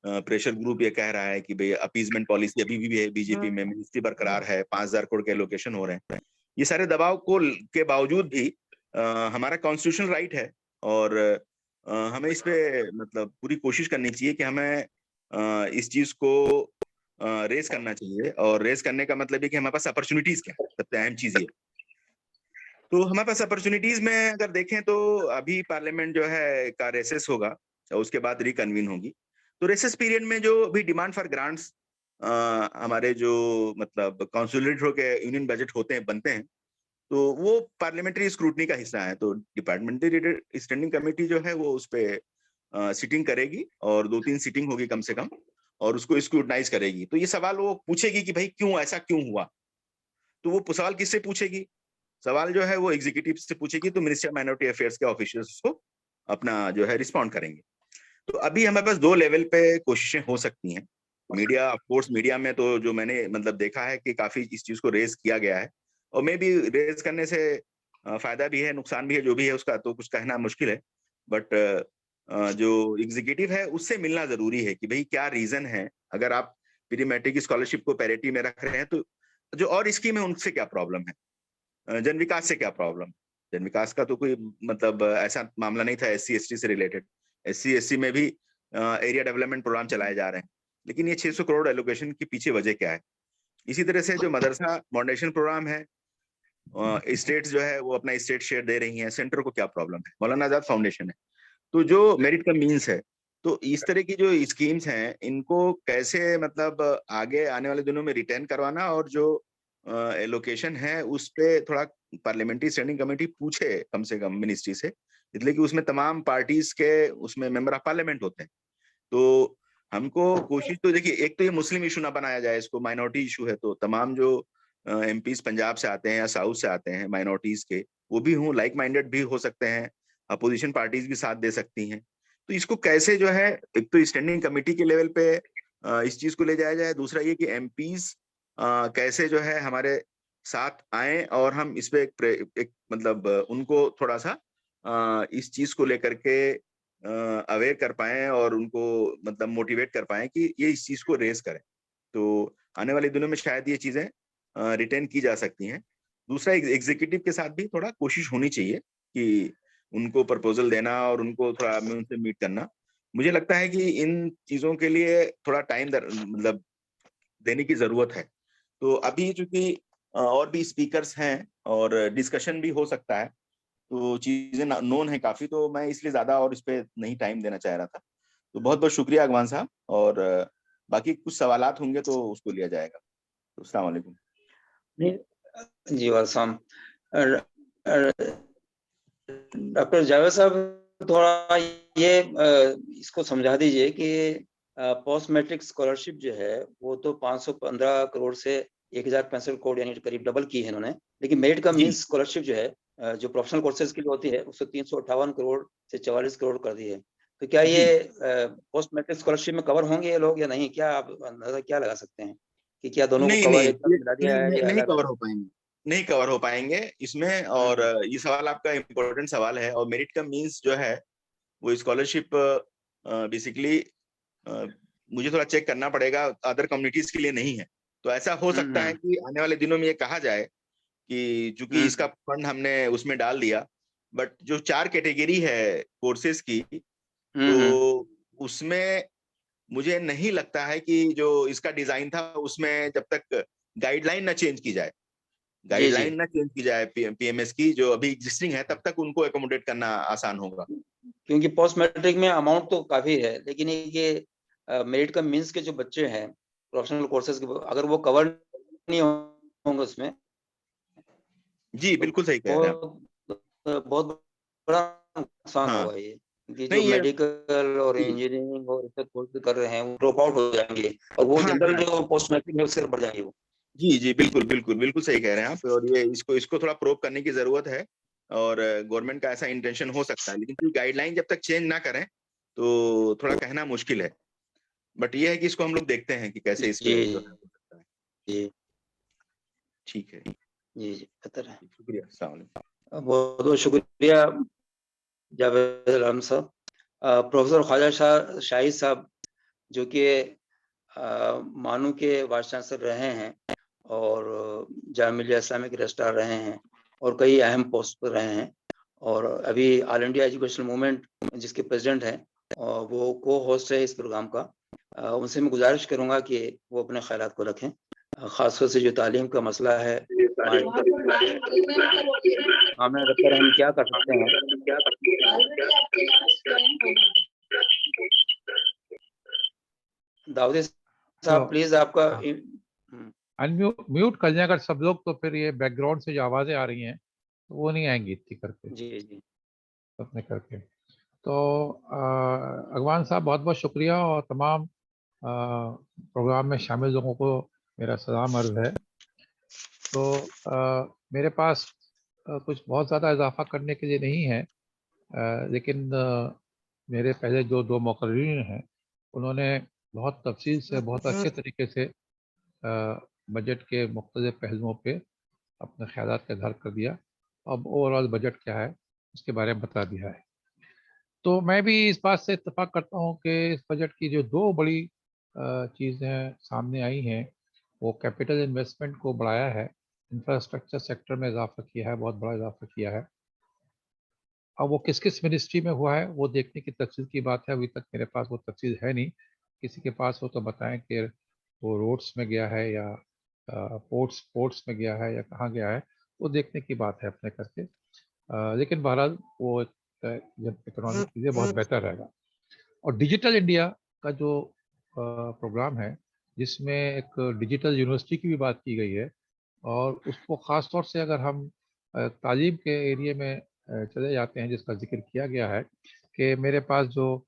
प्रेशर ग्रुप ये कह रहा है कि भाई अपीजमेंट पॉलिसी अभी भी है बीजेपी में, मिनिस्ट्री बरकरार है, 5,000 करोड़ के एलोकेशन हो रहे हैं। ये सारे दबाव के बावजूद भी हमारा कॉन्स्टिट्यूशनल राइट है और हमें इस पे मतलब पूरी कोशिश करनी चाहिए कि हमें इस चीज को रेस करना चाहिए। और रेस करने का मतलब ये कि हमारे पास अपॉर्चुनिटीज क्या है, सबसे अहम चीज ये। तो हमारे पास अपॉर्चुनिटीज में अगर देखें तो अभी पार्लियामेंट जो है का रेसेस होगा और उसके बाद रिकन्वीन होगी। तो रेसेस पीरियड में जो भी डिमांड फॉर ग्रांट्स हमारे जो मतलब कंसोलिडेट होके यूनियन बजट होते हैं, बनते हैं, तो वो पार्लियामेंट्री स्क्रूटनी का हिस्सा है। तो डिपार्टमेंटरी स्टैंडिंग कमेटी जो है वो उस पे सिटिंग करेगी और 2-3 सिटिंग होगी कम से कम और उसको स्क्रूटनाइज करेगी। तो ये सवाल वो पूछेगी कि भाई क्यों ऐसा क्यों हुआ। तो वो सवाल किससे पूछेगी? सवाल जो है वो एग्जीक्यूटिव से पूछेगी, तो मिनिस्ट्री ऑफ माइनॉरिटी अफेयर्स के ऑफिशियल्स उसको अपना जो है रिस्पॉन्ड करेंगे। तो अभी हमारे पास 2 लेवल पे कोशिशें हो सकती हैं। मीडिया, ऑफ कोर्स मीडिया में तो जो मैंने मतलब देखा है कि काफी इस चीज को रेज किया गया है और मे बी रेज करने से फायदा भी है, नुकसान भी है, जो भी है उसका तो कुछ कहना मुश्किल है। बट जो एग्जीक्यूटिव है उससे मिलना जरूरी है कि भाई क्या रीजन है। अगर आप प्री मैट्रिक स्कॉलरशिप को पैरिटी में रख रहे हैं तो जो और स्कीम है उनसे क्या प्रॉब्लम है, जन विकास से क्या प्रॉब्लम। जन विकास का तो कोई मतलब ऐसा मामला नहीं था एससी एसटी से रिलेटेड। एससी एससी में भी एरिया डेवलपमेंट प्रोग्राम चलाए जा रहे हैं, लेकिन ये 600 करोड़ एलोकेशन के पीछे वजह क्या है। इसी तरह से जो मदरसा फाउंडेशन प्रोग्राम है, स्टेट्स जो है वो अपना स्टेट शेयर दे रही हैं, सेंटर को क्या प्रॉब्लम है। मौलाना आजाद फाउंडेशन है तो जो मेरिट का मीन्स है। तो इस तरह की जो स्कीम्स हैं इनको कैसे मतलब आगे आने वाले दिनों में रिटर्न करवाना और जो एलोकेशन है उस पे थोड़ा पार्लियामेंट्री स्टैंडिंग कमेटी पूछे कम से कम मिनिस्ट्री से, इसलिए कि उसमें तमाम पार्टीज के उसमें मेंबर ऑफ पार्लियामेंट होते हैं। तो हमको कोशिश तो देखिए, एक तो ये मुस्लिम इशू ना बनाया जाए, इसको माइनॉरिटी इशू है। तो तमाम जो एमपीज पंजाब से आते हैं या साउथ से आते हैं माइनॉरिटीज के, वो भी हों, लाइक माइंडेड भी हो सकते हैं, अपोजिशन पार्टीज भी साथ दे सकती हैं। तो इसको कैसे जो है एक तो स्टैंडिंग कमेटी के लेवल पे इस चीज को ले जाया जाए। दूसरा ये कि एमपीज कैसे जो है हमारे साथ आए और हम इस पे एक मतलब उनको थोड़ा सा इस चीज को लेकर के अवेयर कर पाए और उनको मतलब मोटिवेट कर पाए कि ये इस चीज को रेस करें। तो आने वाले दिनों में शायद ये चीजें रिटेन की जा सकती हैं। दूसरा एग्जीक्यूटिव के साथ भी थोड़ा कोशिश होनी चाहिए कि उनको प्रपोजल देना और उनको थोड़ा उनसे मीट करना। मुझे लगता है कि इन चीजों के लिए थोड़ा टाइम मतलब देने की जरूरत है। तो अभी चूंकि और भी स्पीकर्स हैं और डिस्कशन भी हो सकता है, तो चीजें नोन है काफी, तो मैं इसलिए ज्यादा और इस पे नहीं टाइम देना चाह रहा था। तो बहुत बहुत शुक्रिया अगवान साहब, और बाकी कुछ सवालात होंगे तो उसको लिया जाएगा। तो अस्सलाम वालेकुम। जी वालेकुम। डॉक्टर जावेद साहब थोड़ा ये इसको समझा दीजिए कि पोस्ट मैट्रिक स्कॉलरशिप जो है वो तो 515 करोड़ से 1065 करोड़ यानी करीब डबल की है इन्होंने, लेकिन मेरिट का मींस स्कॉलरशिप जो है जो प्रोफेशनल कोर्सेज के लिए होती है उसको 358 करोड़ से 44 करोड़ कर दी है। तो क्या ये पोस्ट मैट्रिक स्कॉलरशिप में कवर होंगे ये लोग या नहीं? क्या आप अंदाजा क्या लगा सकते हैं कि क्या दोनों को नहीं कवर नहीं, एक साथ मिला दिया है या नहीं अलग कवर अलग? हो पाएंगे, नहीं कवर हो पाएंगे इसमें। और ये सवाल आपका इम्पोर्टेंट सवाल है। और मेरिट का मीन्स जो है वो स्कॉलरशिप बेसिकली मुझे थोड़ा चेक करना पड़ेगा, अदर कम्युनिटीज के लिए नहीं है। तो ऐसा हो सकता है कि आने वाले दिनों में ये कहा जाए कि चूंकि इसका फंड हमने उसमें डाल दिया, बट जो 4 कैटेगरी है कोर्सेज की, तो उसमें मुझे नहीं लगता है कि जो इसका डिजाइन था उसमें जब तक गाइडलाइन ना चेंज की जाए, जी गाइडलाइन ना चेंज की जाए पीएमएस की जो अभी एग्जिस्टिंग है, तब तक उनको एकोमोडेट करना आसान होगा। क्योंकि पोस्ट मैट्रिक में अमाउंट तो काफी है, लेकिन ये मेरिट का मींस के जो बच्चे हैं प्रोफेशनल कोर्सेज के, अगर वो कवर नहीं होंगे उसमें जी तो बिल्कुल सही कह रहे हैं आप। बहुत बड़ा नुकसान हाँ होगा ये, क्योंकि जो नहीं ये मेडिकल और जी इंजीनियरिंग और रिसर्च कोर्स कर रहे हैं वो ड्रॉप आउट हो जाएंगे और वो हाँ जनरल हाँ जो पोस्ट मैट्रिक में उससे बढ़ जाएंगे वो। जी जी बिल्कुल बिल्कुल बिल्कुल सही कह रहे हैं आप। और ये इसको थोड़ा प्रोब करने की जरूरत है। और गवर्नमेंट का ऐसा इंटेंशन हो सकता है, लेकिन गाइडलाइन जब तक चेंज ना करें तो थोड़ा कहना मुश्किल है। बट ये है कि इसको हम लोग देखते हैं कि कैसे इस जी पे जो है हो सकता है। जी ठीक है, जी जी बेहतर है। शुक्रिया, अस्सलाम वालेकुम। बहुत बहुत शुक्रिया जावेद आलम साहब। प्रोफेसर ख्वाजा शाहिद साहब जो कि मानू के वाइस चांसलर रहे हैं और जामिया मिलिया इस्लामिया के रजिस्ट्रार रहे हैं और कई अहम पोस्ट पर रहे हैं, और अभी ऑल इंडिया एजुकेशन मूवमेंट जिसके प्रेसिडेंट हैं और वो को होस्ट है इस प्रोग्राम का। उनसे मैं गुजारिश करूंगा कि वो अपने ख्यालात को रखें, खासतौर से जो तालीम का मसला है सामने रखकर हम क्या कर सकते हैं। दाऊद साहब प्लीज आपका म्यूट कर दें अगर सब लोग, तो फिर ये बैकग्राउंड से जो आवाजें आ रही हैं तो वो नहीं आएंगी इतनी करके जी जी अपने करके। तो अगवान साहब बहुत बहुत शुक्रिया, और तमाम प्रोग्राम में शामिल लोगों को मेरा सलाम अर्ज है। तो मेरे पास कुछ बहुत ज़्यादा इजाफा करने के लिए नहीं है, लेकिन मेरे पहले जो 2 मुकर्रीन हैं उन्होंने बहुत तफसील से, बहुत अच्छे तरीके से बजट के मुख्तलिफ पहलुओं पे अपने ख्यालात का इज़हार कर दिया। अब ओवरऑल बजट क्या है उसके बारे में बता दिया है। तो मैं भी इस बात से इत्तेफाक करता हूँ कि इस बजट की जो 2 बड़ी चीज़ें सामने आई हैं, वो कैपिटल इन्वेस्टमेंट को बढ़ाया है, इंफ्रास्ट्रक्चर सेक्टर में इजाफा किया है, बहुत बड़ा इजाफा किया है। अब वो किस किस मिनिस्ट्री में हुआ है वो देखने की तफसील की बात है, अभी तक मेरे पास वो तफसील है नहीं। किसी के पास हो तो बताएं कि वो रोड्स में गया है या पोर्ट्स में गया है या कहाँ गया है, वो देखने की बात है अपने करके। लेकिन बहरहाल वो इकोनॉमिक चीज़ें बहुत बेहतर रहेगा। और डिजिटल इंडिया का जो प्रोग्राम है जिसमें एक डिजिटल यूनिवर्सिटी की भी बात की गई है, और उसको ख़ास तौर से अगर हम तालीम के एरिए में चले जाते हैं जिसका जिक्र किया गया है, कि मेरे पास जो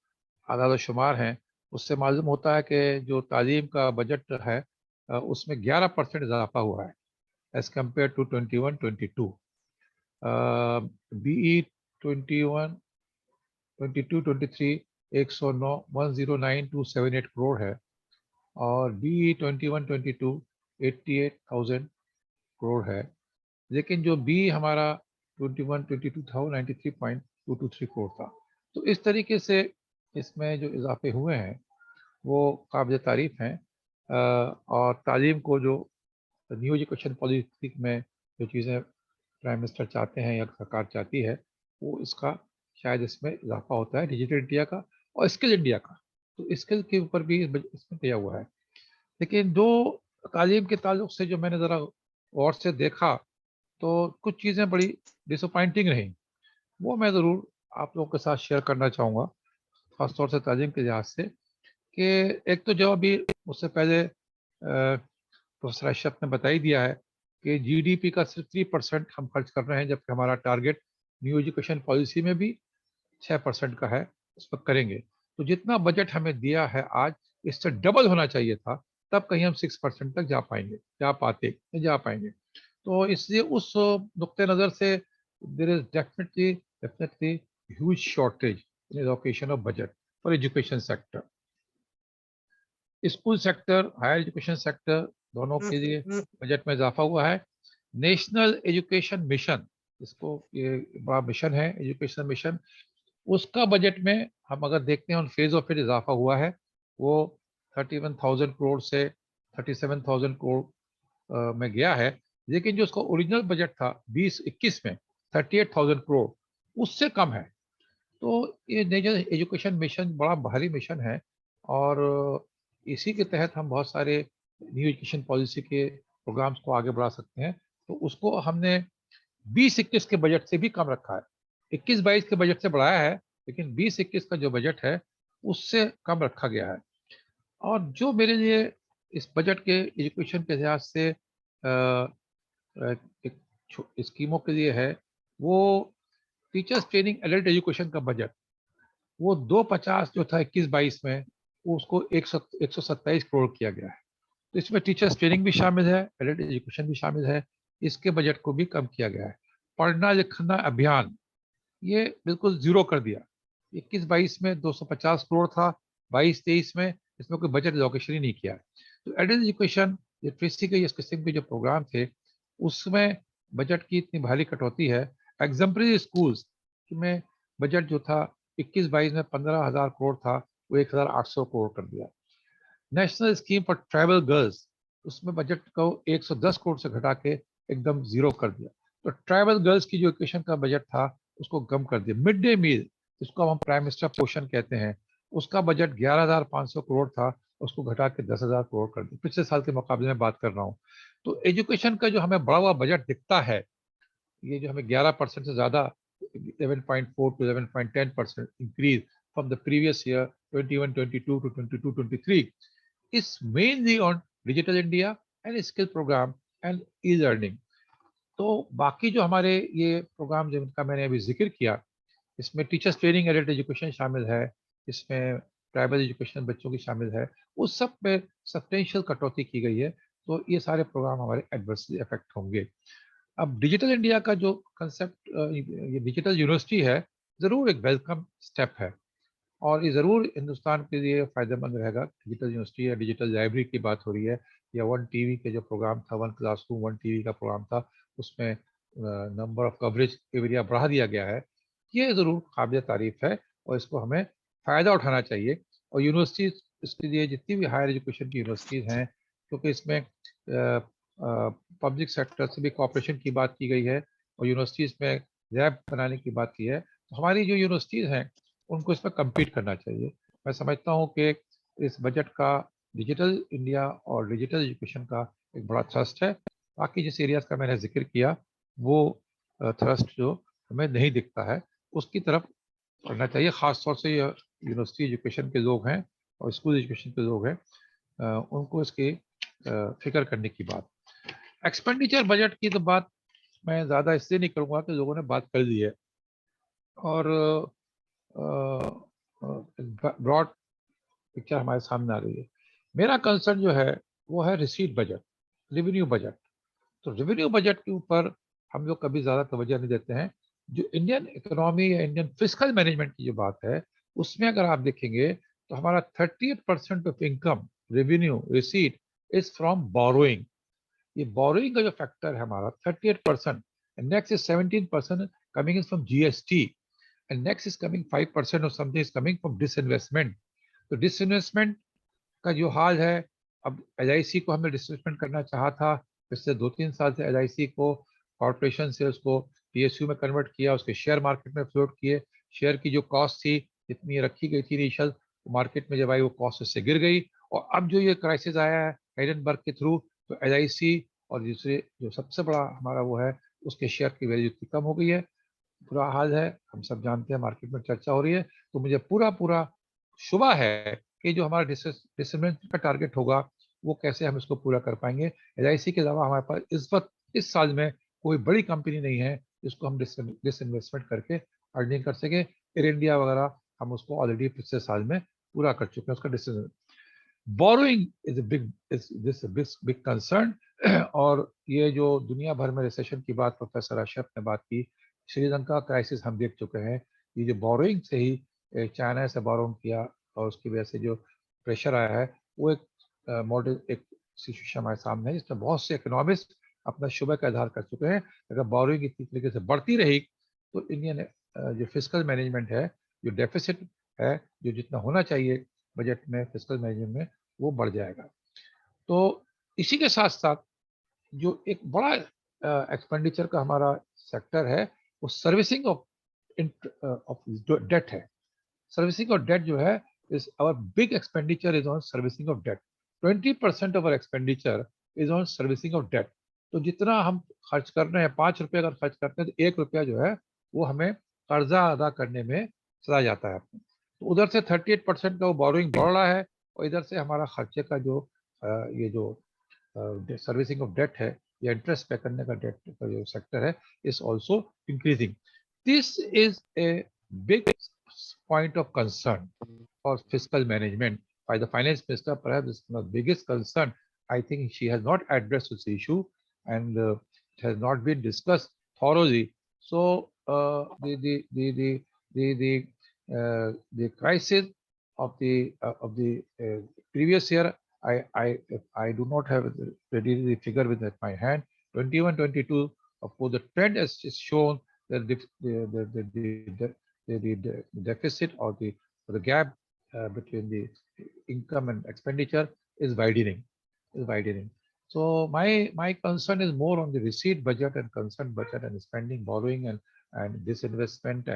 आदाद शुमार हैं उससे मालूम होता है कि जो तालीम का बजट है उसमें 11% इजाफा हुआ है as compared to 21-22। BE 21-22-23 109 109,278 crore है, और BE 21-22 88,000 करोड़ है। लेकिन जो बी हमारा 21-22 था वो 93.223 करोड़ था। तो इस तरीके से इसमें जो इजाफे हुए हैं वो काबिल तारीफ हैं। और तालीम को जो न्यू एजुकेशन पॉलिसी में जो चीज़ें प्राइम मिनिस्टर चाहते हैं या सरकार चाहती है, वो इसका शायद इसमें इजाफा होता है, डिजिटल इंडिया का और स्किल इंडिया का। तो स्किल के ऊपर भी इसमें दिया हुआ है। लेकिन जो तालीम के ताल्लुक से जो मैंने ज़रा गौर से देखा तो कुछ चीज़ें बड़ी डिसअपॉइंटिंग रहीं, वो मैं ज़रूर आप लोगों के साथ शेयर करना चाहूँगा, ख़ास तौर से तालीम के लिहाज से। कि एक तो जो अभी उससे पहले प्रोफेसर अशरफ ने बता ही दिया है कि जीडीपी का सिर्फ 3% हम खर्च कर रहे हैं, जबकि हमारा टारगेट न्यू एजुकेशन पॉलिसी में भी 6% का है, उस पर करेंगे। तो जितना बजट हमें दिया है आज, इससे डबल होना चाहिए था, तब कहीं हम 6% तक जा पाएंगे। तो इसलिए उस नुक्ते नज़र से there is definitely huge shortage in allocation of budget. For education sector. School sector, higher education sector दोनों के लिए बजट में इजाफा हुआ है। नेशनल एजुकेशन मिशन, इसको ये बड़ा मिशन है एजुकेशन मिशन, उसका बजट में हम अगर देखते हैं ऑन फेज ऑफ इट इजाफा हुआ है। वो 31,000 करोड़ से 37,000 करोड़ में गया है। लेकिन जो उसका ओरिजिनल बजट था 2021 में 38,000 करोड़, उससे कम है। तो ये नेशनल एजुकेशन मिशन बड़ा भारी मिशन है और इसी के तहत हम बहुत सारे न्यू एजुकेशन पॉलिसी के प्रोग्राम्स को आगे बढ़ा सकते हैं। तो उसको हमने 2021 के बजट से भी कम रखा है। 21-22 के बजट से बढ़ाया है, लेकिन 2021 का जो बजट है उससे कम रखा गया है। और जो मेरे लिए इस बजट के एजुकेशन के लिहाज से एक स्कीमों के लिए है, वो टीचर्स ट्रेनिंग एडल्ट एजुकेशन का बजट, वो 250 जो था 21-22 में, वो उसको 127 करोड़ किया गया है। तो इसमें टीचर्स ट्रेनिंग भी शामिल है, एडल्ट एजुकेशन भी शामिल है। इसके बजट को भी कम किया गया है। पढ़ना लिखना अभियान, ये बिल्कुल जीरो कर दिया। 21-22 में 250 करोड़ था, 22-23 में इसमें कोई बजट एलोकेशन ही नहीं किया। तो एडल्ट एजुकेशन लिटरेसी के इस किस्म के जो प्रोग्राम थे, उसमें बजट की इतनी भारी कटौती है। एग्जाम्पलरी स्कूल्स में बजट जो था 21-22 में 15,000 करोड़ था, वो 1,800 करोड़ कर दिया। National scheme for tribal girls, उसमें बजट को 110 करोड़ से घटा के एकदम जीरो कर दिया। तो ट्राइबल गर्ल्स की जो एजुकेशन का बजट था उसको कम कर दिया। मिड डे मील, जिसको हम प्राइम मिनिस्टर पोषण कहते हैं, उसका बजट 11,500 करोड़ था, उसको घटा के 10,000 करोड़ कर दिया। पिछले साल के मुकाबले में बात कर रहा हूँ। तो एजुकेशन का जो हमें बढ़ा हुआ बजट दिखता है, ये जो हमें 11% से ज्यादा 11.4 to 11.10% increase from the previous year 21-22 to 22-23 is mainly on digital India and skill programme and e learning. तो बाकी जो हमारे ये प्रोग्राम जिनका मैंने अभी जिक्र किया, इसमें टीचर्स ट्रेनिंग एडल्ट एजुकेशन शामिल है, इसमें ट्राइबल एजुकेशन बच्चों की शामिल है, उस सब पे सब्सटेंशियल कटौती की गई है। तो ये सारे प्रोग्राम हमारे एडवर्सली अफेक्ट होंगे। अब डिजिटल इंडिया का जो कंसेप्ट, ये डिजिटल यूनिवर्सिटी है, जरूर एक वेलकम स्टेप है और ये जरूर हिंदुस्तान के लिए फायदेमंद रहेगा। डिजिटल यूनिवर्सिटी या डिजिटल लाइब्रेरी की बात हो रही है, या वन टीवी के जो प्रोग्राम था, वन क्लासरूम वन टीवी का प्रोग्राम था, उसमें नंबर ऑफ कवरेज एरिया बढ़ा दिया गया है। ये जरूर काबिल तारीफ है और इसको हमें फायदा उठाना चाहिए। और यूनिवर्सिटीज, इसके लिए जितनी भी हायर एजुकेशन की यूनिवर्सिटीज हैं, क्योंकि इसमें पब्लिक सेक्टर से भी कॉपरेशन की बात की गई है और यूनिवर्सिटीज में लैब बनाने की बात की है, तो हमारी जो यूनिवर्सिटीज हैं उनको इसमें कम्पीट करना चाहिए। मैं समझता हूँ कि इस बजट का डिजिटल इंडिया और डिजिटल एजुकेशन का एक बड़ा थ्रस्ट है। बाकी जिस एरियाज का मैंने जिक्र किया, वो थ्रस्ट जो हमें नहीं दिखता है, उसकी तरफ करना चाहिए। खास तौर से यूनिवर्सिटी एजुकेशन के लोग हैं और स्कूल एजुकेशन के लोग हैं, उनको इसकी फिक्र करने की बात। एक्सपेंडिचर बजट की तो बात मैं ज़्यादा इसलिए नहीं करूँगा कि लोगों ने बात कर दी है और ब्रॉड पिक्चर हमारे सामने आ रही है। मेरा कंसर्न जो है वो है रिसीट बजट, रेवेन्यू बजट। तो रेवेन्यू बजट के ऊपर हम लोग कभी ज़्यादा तवज्जो नहीं देते हैं। जो इंडियन इकोनॉमी या इंडियन फिस्कल मैनेजमेंट की जो बात है, उसमें अगर आप देखेंगे तो हमारा 38% of income revenue receipt is from borrowing. ये बोरोइंग का जो फैक्टर है हमारा 38%, and next is 17% coming in from GST, and next is coming 5% or something is coming from disinvestment. तो डिसइन्वेस्टमेंट का जो हाल है, अब LIC को हमने डिसइन्वेस्टमेंट करना चाहा था, पिछले 2-3 साल से LIC को कॉर्पोरेशन से उसको PSU में कन्वर्ट किया, उसके शेयर मार्केट में फ्लोट किए। शेयर की जो कॉस्ट थी जितनी रखी गई थी इनिशियल, मार्केट में जब आई वो कॉस्ट उससे गिर गई। और अब जो ये क्राइसिस आया है हाइडेनबर्ग के थ्रू, तो LIC और दूसरे जो सबसे बड़ा हमारा वो है, उसके शेयर की वैल्यू इतनी कम हो गई है, बुरा हाल है, हम सब जानते हैं, मार्केट में चर्चा हो रही है। तो मुझे पूरा शुबा है कि जो हमारा डिसइन्वेस्टमेंट का टारगेट होगा, वो कैसे हम इसको पूरा कर पाएंगे। LIC के अलावा हमारे पास इस वक्त इस साल में कोई बड़ी कंपनी नहीं है जिसको हम डिसइन्वेस्टमेंट करके अर्निंग कर सके। एयर इंडिया वगैरह हम उसको ऑलरेडी पिछले साल में पूरा कर चुके हैं उसका disinvestment. Borrowing is big concern. और ये जो दुनिया भर में रिसेशन की बात प्रोफेसर अशरफ ने बात की, श्रीलंका क्राइसिस हम देख चुके हैं। ये जो बोरोइंग से ही चाइना से बोरोइंग किया और उसकी वजह से जो प्रेशर आया है वो एक मॉडल एक सिचुएशन हमारे सामने है, जिसमें बहुत से इकोनॉमिस्ट अपना शुबे का इजहार कर चुके हैं। अगर बोरोइंग इतनी तरीके से बढ़ती रही तो इंडियन जो फिस्कल मैनेजमेंट है, जो डेफिसिट है, जो जितना होना चाहिए बजट में फिस्कल मैनेजमेंट में, वो बढ़ जाएगा। तो इसी के साथ साथ जो एक बड़ा एक्सपेंडिचर का हमारा सेक्टर है वो सर्विसिंग ऑफ डेट है। सर्विसिंग ऑफ डेट जो है is our big expenditure is on servicing of debt. 20% of our expenditure is on servicing of debt. तो जितना हम खर्च कर रहे हैं, 5 रुपये अगर खर्च करते हैं तो 1 रुपया जो है वो हमें कर्जा अदा करने में चला जाता है। तो उधर से 38% का वो बोरोइंग बढ़ रहा है और इधर से हमारा खर्चे का जो ये जो सर्विसिंग ऑफ डेट है या इंटरेस्ट पे करने का डेट का जो सेक्टर है is also increasing. This is a big point of concern for fiscal management by the finance minister. Perhaps this is the biggest concern. I think she has not addressed this issue and it has not been discussed thoroughly. So the crisis of the previous year, I do not have the figure with my hand. 21-22, of course, the trend is shown that the deficit or the gap between the income and expenditure is widening. So my concern is more on the receipt budget and concern budget and spending, borrowing and disinvestment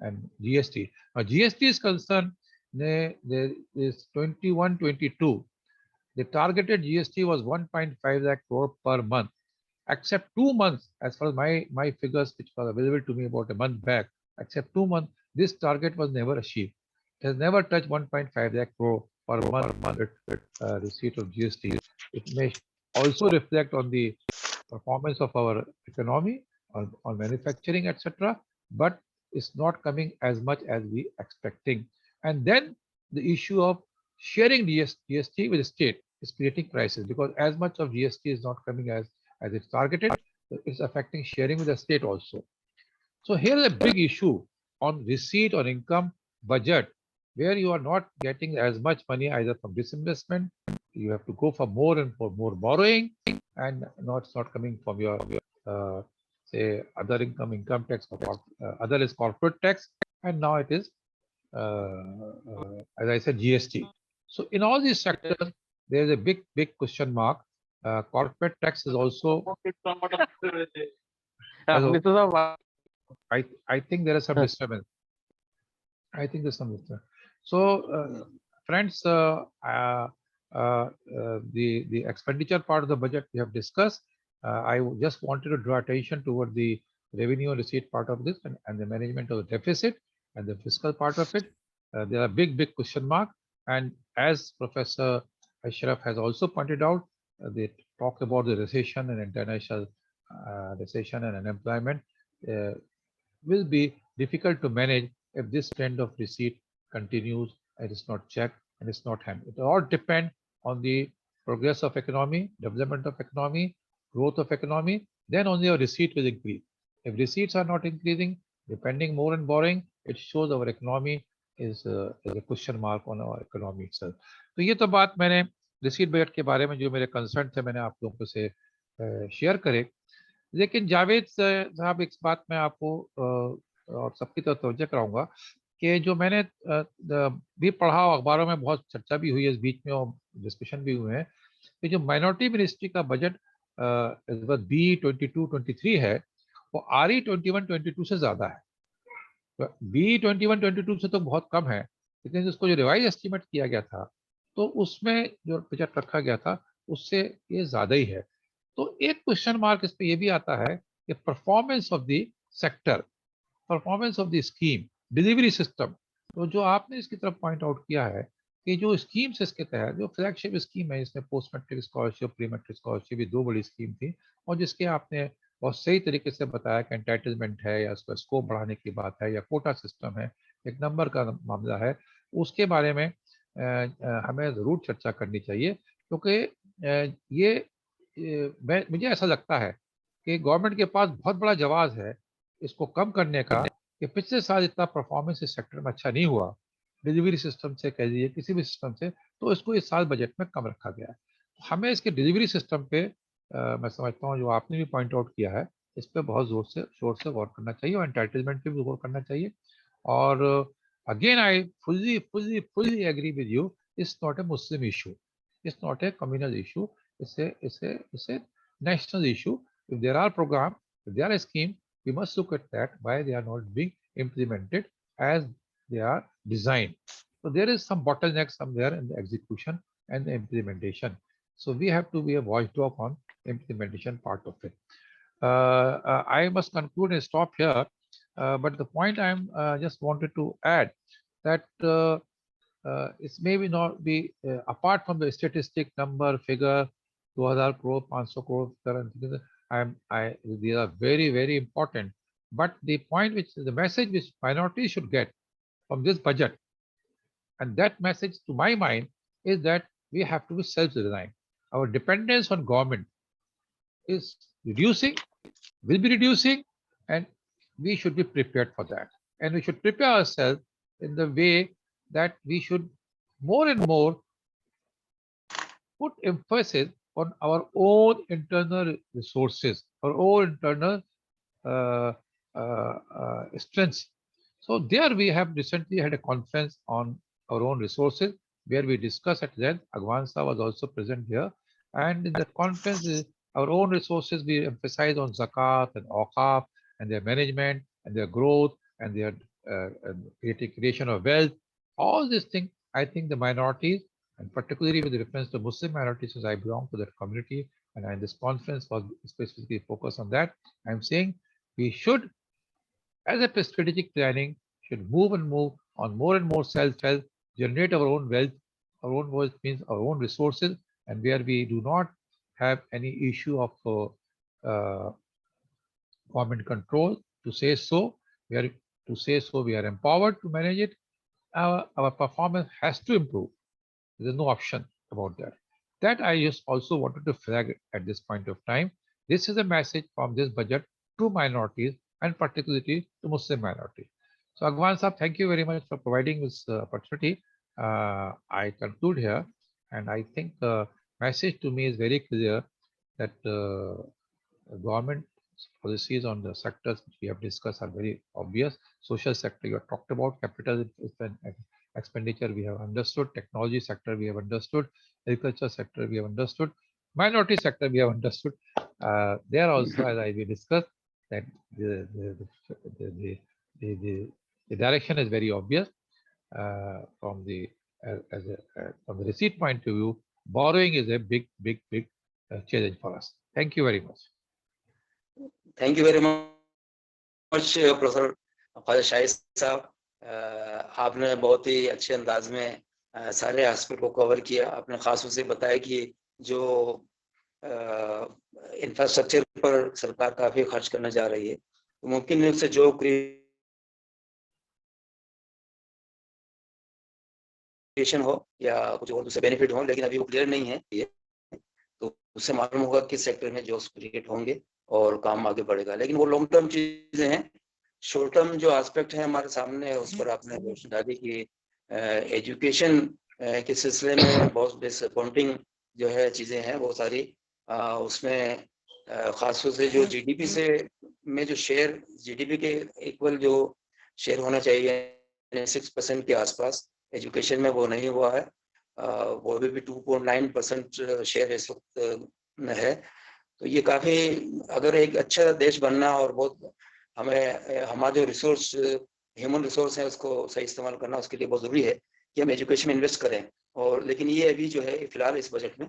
and GST. Now GST is concerned. There is 21-22. The targeted GST was 1.5 lakh crore per month. Except 2 months, as far as my figures which were available to me about a month back, except 2 months, this target was never achieved. It has never touched 1.5 lakh crore per month receipt of GST. It may also reflect on the performance of our economy, on manufacturing, etc. But it's not coming as much as we expecting. And then the issue of sharing GST with the state is creating crisis, because as much of GST is not coming as it's targeted, it's affecting sharing with the state also. So here is a big issue on receipt or income budget, where you are not getting as much money either from disinvestment, you have to go for more and for more borrowing, and it's not coming from your say other income tax, other is corporate tax, and now it is as I said, GST. So in all these sectors, there is a big question mark. Corporate tax is also. I think there is some disturbance. I think there's some disturbance. So, friends, the expenditure part of the budget we have discussed. I just wanted to draw attention toward the revenue and receipt part of this and the management of the deficit and the fiscal part of it. There are big question mark. And as Professor Ashraf has also pointed out, they talk about the recession and international recession and unemployment will be difficult to manage if this trend of receipt continues and it's not checked and it's not handled. It all depends on the progress of economy, development of economy, growth of economy, then only your receipt will increase. If receipts are not increasing, depending more on borrowing, it shows our economy is a question mark on our economy itself. तो ये तो बात मैंने receipt budget के बारे में जो मेरे कंसर्न थे मैंने आप लोगों से शेयर करे। लेकिन जावेद साहब एक बात मैं आपको और सबकी तरफ तवज्जो कराऊंगा कि जो मैंने भी पढ़ा अखबारों में बहुत चर्चा भी हुई है इस बीच में और डिस्कशन भी हुए हैं कि जो माइनॉरिटी मिनिस्ट्री का बजट इस बार B22-23 है वो RE21-22 से ज्यादा है। B21-22 से तो बहुत कम है, लेकिन उसको जो रिवाइज एस्टीमेट किया गया था तो उसमें जो बजट रखा गया था उससे ये ज्यादा ही है। तो एक क्वेश्चन मार्क इस पे ये भी आता है कि performance of the sector, performance of the scheme, delivery system. तो जो आपने इसकी तरफ पॉइंट आउट किया है कि जो स्कीम्स इसके तहत जो फ्लैगशिप स्कीम है, इसमें post matric scholarship, pre matric scholarship, ये 2 बड़ी स्कीम थी और जिसके आपने बहुत सही तरीके से बताया कि एंटाइटलमेंट है या उसका स्कोप बढ़ाने की बात है या कोटा सिस्टम है, एक नंबर का मामला है, उसके बारे में हमें जरूर चर्चा करनी चाहिए क्योंकि मुझे ऐसा लगता है कि गवर्नमेंट के पास बहुत बड़ा जवाब है इसको कम करने का कि पिछले साल इतना परफॉर्मेंस इस सेक्टर में अच्छा नहीं हुआ, डिलीवरी सिस्टम से कह दीजिए किसी भी सिस्टम से, तो इसको इस साल बजट में कम रखा गया है। हमें इसके डिलीवरी सिस्टम पे मैं समझता हूँ जो आपने भी पॉइंट आउट किया है, इस पे बहुत शोर से गौर करना चाहिए और एंटाइटलमेंट पे भी गौर करना चाहिए। और again I fully agree with you, it's not a Muslim issue, it's not a communal issue, it's a national issue. If there are programs, if there are schemes, we must look at that, why they are not being implemented as they are designed. So there is some bottleneck somewhere in the execution and the implementation. So we have to be a watchdog on implementation part of it. I must conclude and stop here. But the point I'm just wanted to add that it maybe not be apart from the statistic number figure 2000 crore 500 crore these are very important, but the point which the message which minorities should get from this budget, and that message to my mind is that we have to be self-reliant. Our dependence on government is reducing, will be reducing, and we should be prepared for that. And we should prepare ourselves in the way that we should more and more put emphasis on our own internal resources, our own internal strengths. So there we have recently had a conference on our own resources where we discussed at length. Agwan Sah was also present here. And in that conference, our own resources, we emphasize on zakat and awqaf and their management and their growth and their creation of wealth. All these things, I think the minorities, and particularly with reference to Muslim minorities, as I belong to that community, and this conference was specifically focused on that. I'm saying we should, as a strategic planning, should move on more and more self-help, generate our own wealth. Our own wealth means our own resources, and where we do not have any issue of government control to say so. We are empowered to manage it. Our performance has to improve. There's no option about that. That I just also wanted to flag at this point of time. This is a message from this budget to minorities and particularly to Muslim minorities. So Agwan Sahab, thank you very much for providing this opportunity. I conclude here, and I think the message to me is very clear that government policies on the sectors which we have discussed are very obvious. Social sector you have talked about, capital expenditure we have understood, technology sector we have understood, agriculture sector we have understood, minority sector we have understood. There also, as we discussed, that the direction is very obvious from the receipt point of view. Borrowing is a big challenge for us. Thank you very much. Thank you very much, professor Khwaja Shahid साहब. आपने बहुत ही अच्छे अंदाज में सारे aspect को cover किया. आपने खास रूप से बताया कि जो इंफ्रास्ट्रक्चर पर सरकार काफी खर्च करने जा रही है, तो मुमकिन रूप से जो क्रिएशन हो या कुछ और दूसरे बेनिफिट हो, लेकिन अभी वो क्लियर नहीं है, तो उससे मालूम होगा किस सेक्टर में जॉब्स क्रिएट होंगे और काम आगे बढ़ेगा. लेकिन वो लॉन्ग टर्म चीजें हैं. शॉर्ट टर्म जो एस्पेक्ट है हमारे सामने है, उस पर आपने रोशनी डाली कि एजुकेशन के सिलसिले में बहुत डिसअपॉइंटिंग जो है चीजें हैं बहुत सारी. उसमें खासतौर से जो जीडीपी से में जो शेयर, जीडीपी के इक्वल जो शेयर होना चाहिए 6% के आसपास, एजुकेशन में वो नहीं हुआ है. वो भी 2.9% शेयर इस वक्त में है. तो ये काफी, अगर एक अच्छा देश बनना और बहुत हमें हमारा जो रिसोर्स ह्यूमन रिसोर्स है उसको सही इस्तेमाल करना, उसके लिए बहुत जरूरी है कि हम एजुकेशन में इन्वेस्ट करें. और लेकिन ये अभी जो है फिलहाल इस बजट में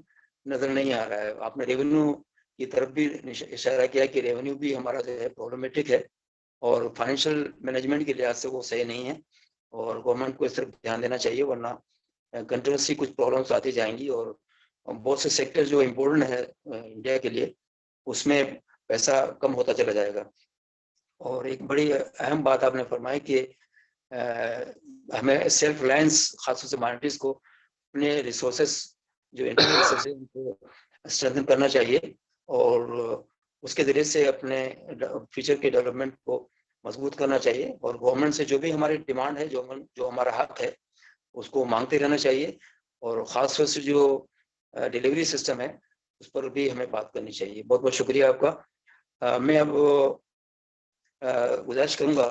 नजर नहीं आ रहा है. आपने रेवेन्यू की तरफ भी इशारा किया कि रेवेन्यू भी हमारा जो है प्रॉब्लमेटिक है और फाइनेंशियल मैनेजमेंट के लिहाज से वो सही नहीं है, और गवर्नमेंट को इस तरफ ध्यान देना चाहिए, वरना कंटिन्यूसली कुछ प्रॉब्लम्स आती जाएंगी और बहुत से सेक्टर जो इम्पोर्टेंट है इंडिया के लिए उसमें पैसा कम होता चला जाएगा. और एक बड़ी अहम बात आपने फरमाई कि हमें सेल्फ रिलायंस खासतौर से माइनॉरिटीज को अपने रिसोर्सेस जो इंटरनल रिसोर्सेस उनको स्ट्रेंथन करना चाहिए और उसके जरिए से अपने फ्यूचर के डेवलपमेंट को मजबूत करना चाहिए और गवर्नमेंट से जो भी हमारी डिमांड है, जो हमारा हक है, उसको मांगते रहना चाहिए। और खासतौर से जो डिलीवरी सिस्टम है उस पर भी हमें बात करनी चाहिए। बहुत बहुत शुक्रिया आपका। मैं अब गुजारिश करूंगा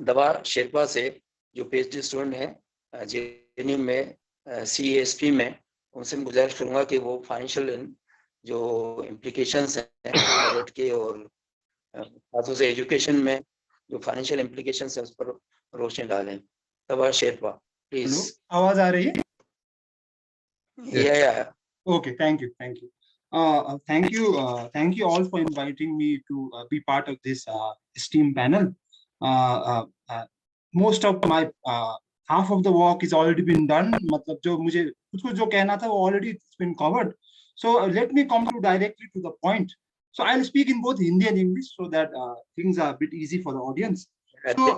दवा शेरपा से, जो PhD स्टूडेंट है JNU में CASP में, उनसे मैं गुजारिश करूंगा कि वो फाइनेंशियल जो इम्प्लीकेशंस हैं बजट के और खासतौर से एजुकेशन में जो फाइनेंशियल इम्प्लीकेशंस है उस पर रोशनी डालें। दवा शेरपा प्लीज। आवाज आ रही है? Yeah. Okay, thank you. Thank you all for inviting me to be part of this esteemed panel. Most of my half of the work is already been done. मतलब जो मुझे कुछ जो कहना था वो already it's been covered. So let me come directly to the point. So I'll speak in both Hindi and English so that things are a bit easy for the audience. So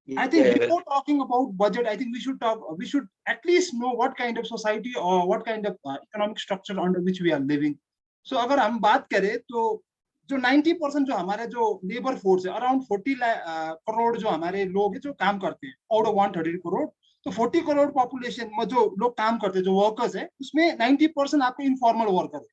I think before talking about budget, I think we should at least know what kind of society or what kind of economic structure under which we are living. So अगर हम बात करें तो जो 90% जो हमारे जो labour force है, अराउंड 40 करोड़ जो हमारे लोग हैं जो काम करते हैं, आउट ऑफ 130 करोड़, तो 40 करोड़ पॉपुलेशन में जो लोग काम करते हैं, जो वर्कर्स है, उसमें 90% आपके इनफॉर्मल वर्कर है।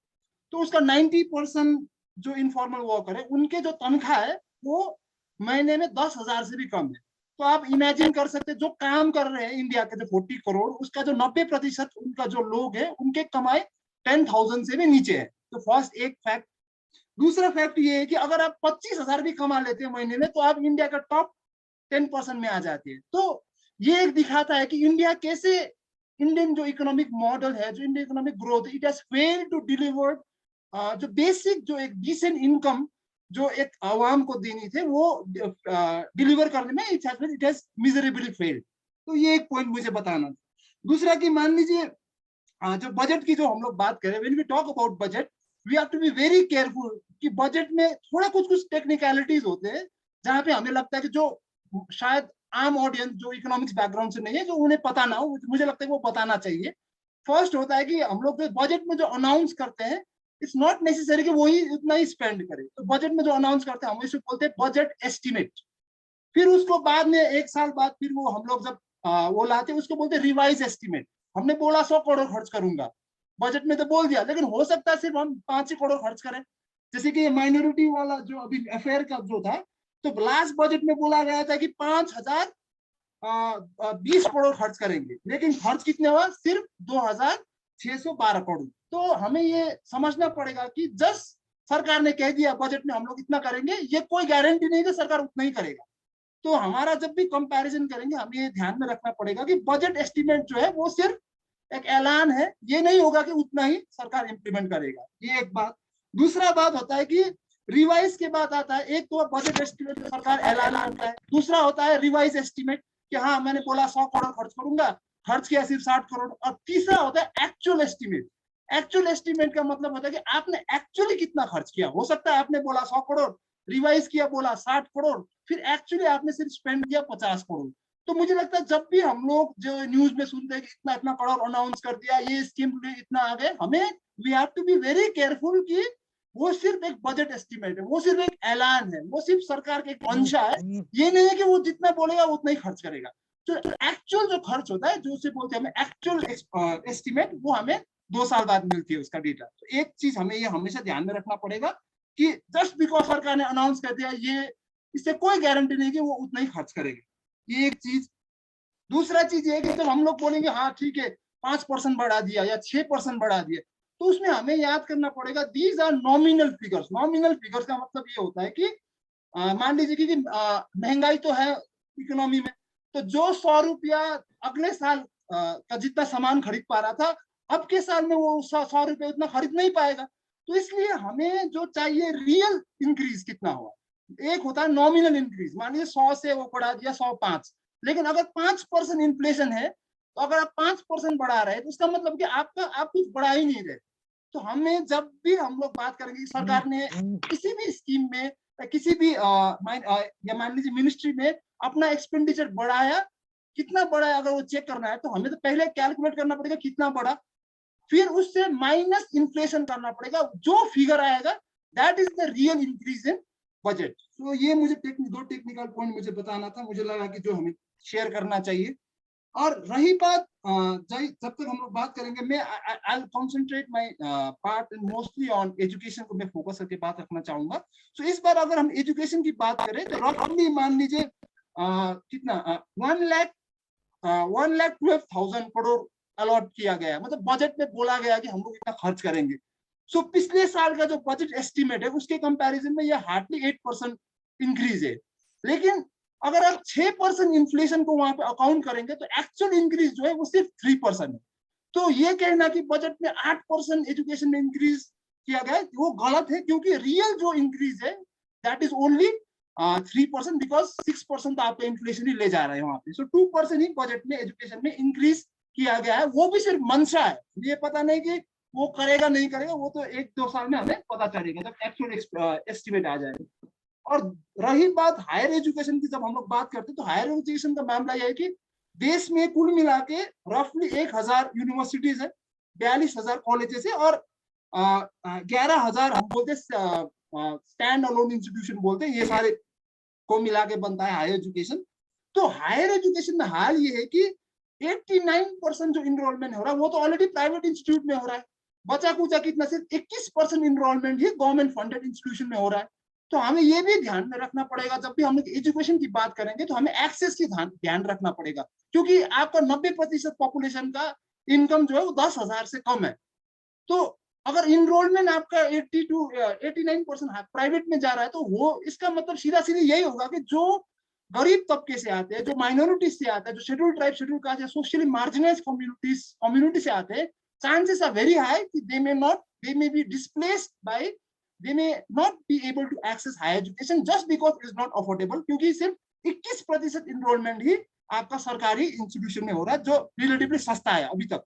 तो उसका 90% जो इनफॉर्मल वर्कर है, उनके जो तनख्वाह है वो महीने में 10,000 से भी कम है। तो आप इमेजिन कर सकते हैं जो काम कर रहे हैं इंडिया के जो 40 करोड़, उसका जो 90% उनका जो लोग है उनके कमाई 10,000 से भी नीचे है। तो फर्स्ट एक फैक्ट। दूसरा फैक्ट ये है कि अगर आप 25,000 भी कमा लेते हैं महीने में तो आप इंडिया का टॉप 10% में आ जाते हैं। तो ये एक दिखाता है कि इंडिया कैसे, इंडियन जो इकोनॉमिक मॉडल है, जो Indian economic growth, it has failed to deliver जो बेसिक जो एक डिसेंट इनकम जो एक आवाम को देनी थे वो डिलीवर करने में इट हैज मिजरेबली फेल्ड। तो ये एक पॉइंट मुझे बताना था। दूसरा कि मान लीजिए जो बजट की जो हम लोग बात करें, when we talk about budget we have to be very careful कि बजट में थोड़ा कुछ टेक्निकलिटीज होते हैं जहाँ पे हमें लगता है कि जो शायद आम ऑडियंस जो इकोनॉमिक्स बैकग्राउंड से नहीं है, जो उन्हें पता ना हो, मुझे लगता है वो बताना चाहिए। फर्स्ट होता है कि हम लोग जो बजट में जो अनाउंस करते हैं, इट्स नॉट नेसेसरी कि वही उतना ही स्पेंड करे। तो बजट में जो अनाउंस करते हैं हम इसे बोलते हैं बजट एस्टिमेट। फिर उसको बाद में 1 साल बाद फिर वो हम लोग जब वो लाते हैं उसको बोलते हैं रिवाइज एस्टिमेट। हमने बोला 100 करोड़ खर्च करूंगा, बजट में तो बोल दिया, लेकिन हो सकता है सिर्फ हम 5 करोड़ खर्च करें। जैसे कि ये माइनॉरिटी वाला जो अभी अफेयर का जो था, तो लास्ट बजट में बोला गया था कि 5,020 करोड़ खर्च करेंगे, लेकिन खर्च कितने हुआ? सिर्फ 2,612 करोड़। तो हमें ये समझना पड़ेगा कि जस्ट सरकार ने कह दिया बजट में हम लोग इतना करेंगे, ये कोई गारंटी नहीं कि सरकार उतना ही करेगा। तो हमारा जब भी कंपैरिजन करेंगे हमें ये ध्यान में रखना पड़ेगा कि बजट एस्टिमेट जो है वो सिर्फ एक ऐलान है, ये नहीं होगा कि उतना ही सरकार इंप्लीमेंट करेगा। ये एक बात। दूसरा बात होता है कि रिवाइज के बाद आता है, एक तो बजट एस्टिमेट सरकार ऐलान करता है, दूसरा होता है रिवाइज एस्टिमेट कि हाँ मैंने बोला 100 करोड़ खर्च करूंगा, खर्च किया सिर्फ 60 करोड़। और तीसरा होता है एक्चुअल एस्टिमेट। एक्चुअल एस्टिमेट का मतलब होता है कि आपने एक्चुअली कितना खर्च किया। हो सकता है आपने बोला 100 करोड़, रिवाइज किया बोला 60 करोड़, फिर एक्चुअली आपने सिर्फ स्पेंड किया 50 करोड़। तो मुझे लगता है जब भी हम लोग जो न्यूज में सुनते हैं कि इतना इतना करोड़ अनाउंस कर दिया, ये स्कीम इतना आ गए, हमें we have to be very careful कि वो सिर्फ एक बजट एस्टिमेट है, वो सिर्फ एक ऐलान है, वो सिर्फ सरकार का एक मंशा है। ये नहीं है कि वो जितना बोलेगा उतना ही खर्च करेगा। तो एक्चुअल जो खर्च होता है, जो उसे बोलते हैं हमें एक्चुअल एस्टिमेट, वो हमें 2 साल बाद मिलती है उसका डेटा। तो एक चीज हमें ये हमेशा ध्यान में रखना पड़ेगा कि जस्ट बिकॉज सरकार ने अनाउंस कर दिया, ये इससे कोई गारंटी नहीं कि वो उतना ही खर्च करेगा। ये एक चीज। दूसरा चीज ये कि जब हम लोग बोलेंगे हाँ ठीक है 5% बढ़ा दिया या 6% बढ़ा दिया, तो उसमें हमें याद करना पड़ेगा these are nominal figures. Nominal figures का मतलब ये होता है कि मान लीजिए कि महंगाई तो है इकोनॉमी में, तो जो 100 रुपया अगले साल का जितना सामान खरीद पा रहा था, अब के साल में वो 100 रुपये उतना खरीद नहीं पाएगा। तो इसलिए हमें जो चाहिए रियल इंक्रीज कितना हुआ। एक होता है नॉमिनल इंक्रीज, मान लीजिए 100 से वो बढ़ा दिया 105, लेकिन अगर 5% इन्फ्लेशन है, तो अगर आप 5% बढ़ा रहे हैं तो उसका मतलब कि आप कुछ बढ़ा ही नहीं रहे। तो हमें जब भी हम लोग बात करेंगे सरकार ने किसी भी स्कीम में, किसी भी या मान लीजिए मिनिस्ट्री में अपना एक्सपेंडिचर बढ़ाया, कितना बढ़ा है अगर वो चेक करना है, तो हमें तो पहले कैलकुलेट करना पड़ेगा कितना बढ़ा, फिर उससे माइनस इन्फ्लेशन करना पड़ेगा। जो फिगर आएगा that is the real increase in budget. तो ये मुझे दो टेक्निकल पॉइंट मुझे बताना था, मुझे लगा कि जो हमें शेयर करना चाहिए। और रही बात जब तक हम लोग बात करेंगे, मैं I concentrate my part mostly on education को मैं फोकस करके बात रखना चाहूंगा। सो इस बार अगर हम एजुकेशन की बात करें तो रफली मान लीजिए कितना 1,12,000 करोड़ अलॉट किया गया, मतलब बजट में बोला गया कि हम लोग इतना खर्च करेंगे। सो पिछले साल का जो बजट एस्टिमेट है उसके कंपैरिजन में ये हार्डली 8% इंक्रीज है। लेकिन अगर आप 6% इन्फ्लेशन को वहां पे अकाउंट करेंगे तो एक्चुअल इंक्रीज जो है वो सिर्फ 3% है। तो ये कहना कि बजट में 8% एजुकेशन में इंक्रीज किया गया वो गलत है, क्योंकि रियल जो इंक्रीज है दैट इज ओनली 3%, बिकॉज 6% तो आपका इन्फ्लेशन ही ले जा रहा है वहां पे। सो 2% ही बजट में एजुकेशन में इंक्रीज किया गया है, वो भी सिर्फ मंशा है। ये पता नहीं कि वो करेगा नहीं करेगा, वो तो 1-2 साल में हमें पता चलेगा जब एक्चुअल एस्टिमेट आ जाएगा। और रही बात हायर एजुकेशन की, जब हम लोग बात करते हैं तो हायर एजुकेशन का मामला यह है कि देश में कुल मिला के रफली 1,000 यूनिवर्सिटीज है, 42,000 कॉलेजेस है और 11,000 हम बोलते स्टैंड अलोन इंस्टीट्यूशन बोलते हैं, ये सारे को मिला के बनता है हायर एजुकेशन। तो हायर एजुकेशन में हाल ये है कि 89% जो इनरोलमेंट हो रहा है वो तो ऑलरेडी प्राइवेट इंस्टीट्यूट में हो रहा है, बचा कुचा कितना सिर्फ 21% इनरोलमेंट ही गवर्नमेंट फंडेड इंस्टीट्यूशन में हो रहा है। तो हमें ये भी ध्यान में रखना पड़ेगा, जब भी हम लोग एजुकेशन की बात करेंगे तो हमें एक्सेस की ध्यान रखना पड़ेगा, क्योंकि आपका 90% पॉपुलेशन का इनकम जो है वो 10,000 से कम है। तो अगर इनरोलमेंट आपका 89% प्राइवेट में जा रहा है तो वो इसका मतलब सीधा सीधा यही होगा कि जो गरीब तबके से आते हैं, जो माइनॉरिटी से आते हैं, जो शेड्यूल ट्राइब, शेड्यूल कास्ट या सोशली मार्जिनाइज्ड कम्युनिटी से आते हैं, chances are very high that they may be displaced by, they may not be able to access higher education just because it is not affordable, क्योंकि सिर्फ 21% enrolment ही आपका सरकारी institution में हो रहा है जो रिलेटिवली सस्ता है अभी तक।